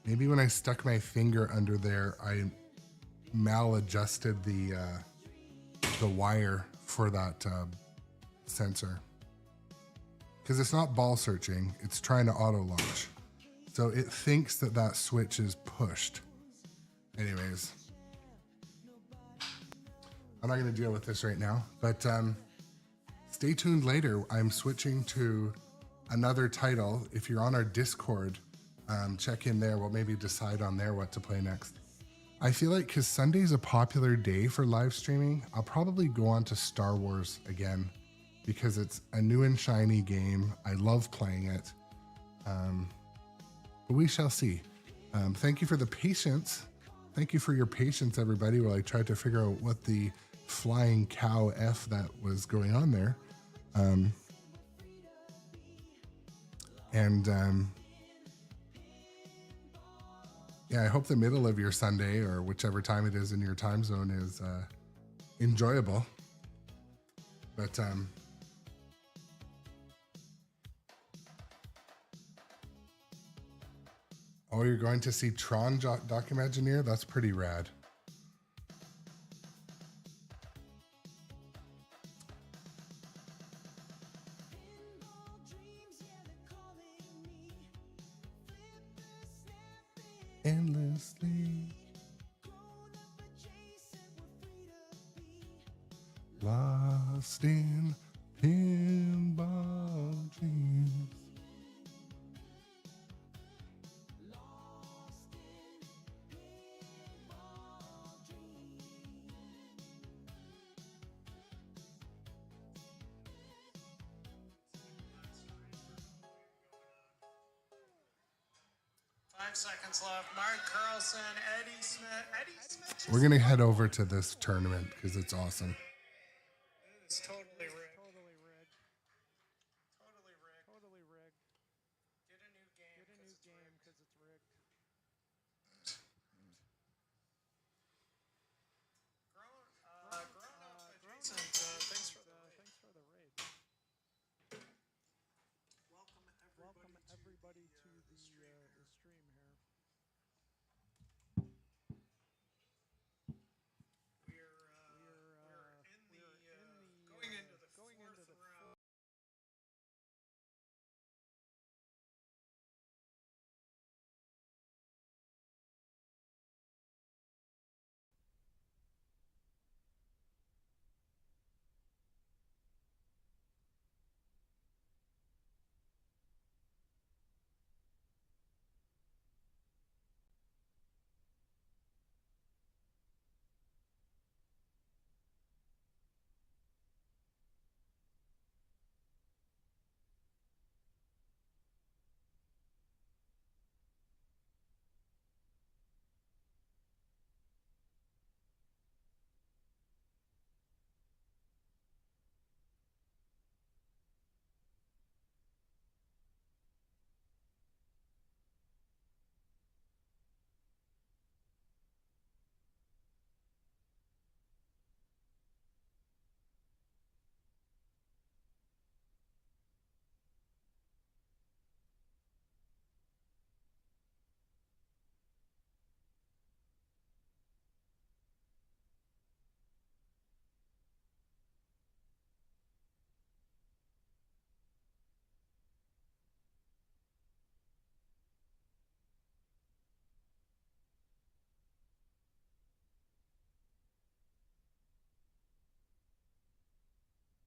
Maybe when I stuck my finger under there, I maladjusted the wire for that sensor. Because it's not ball searching, it's trying to auto launch. So it thinks that that switch is pushed. Anyways, I'm not going to deal with this right now, but stay tuned later. I'm switching to another title. If you're on our Discord, check in there. We'll maybe decide on there what to play next. I feel like because Sunday's a popular day for live streaming, I'll probably go on to Star Wars again because it's a new and shiny game. I love playing it. But we shall see. Thank you for the patience. Thank you for your patience, everybody, while I tried to figure out what the flying cow F that was going on there. Yeah, I hope the middle of your Sunday or whichever time it is in your time zone is enjoyable. But oh, you're going to see Tron Documagineer? That's pretty rad. Endlessly lost in pinball dreams. Seconds left. Mark Carlson, Eddie Smith. We're gonna head over to this tournament because it's awesome. It's totally real.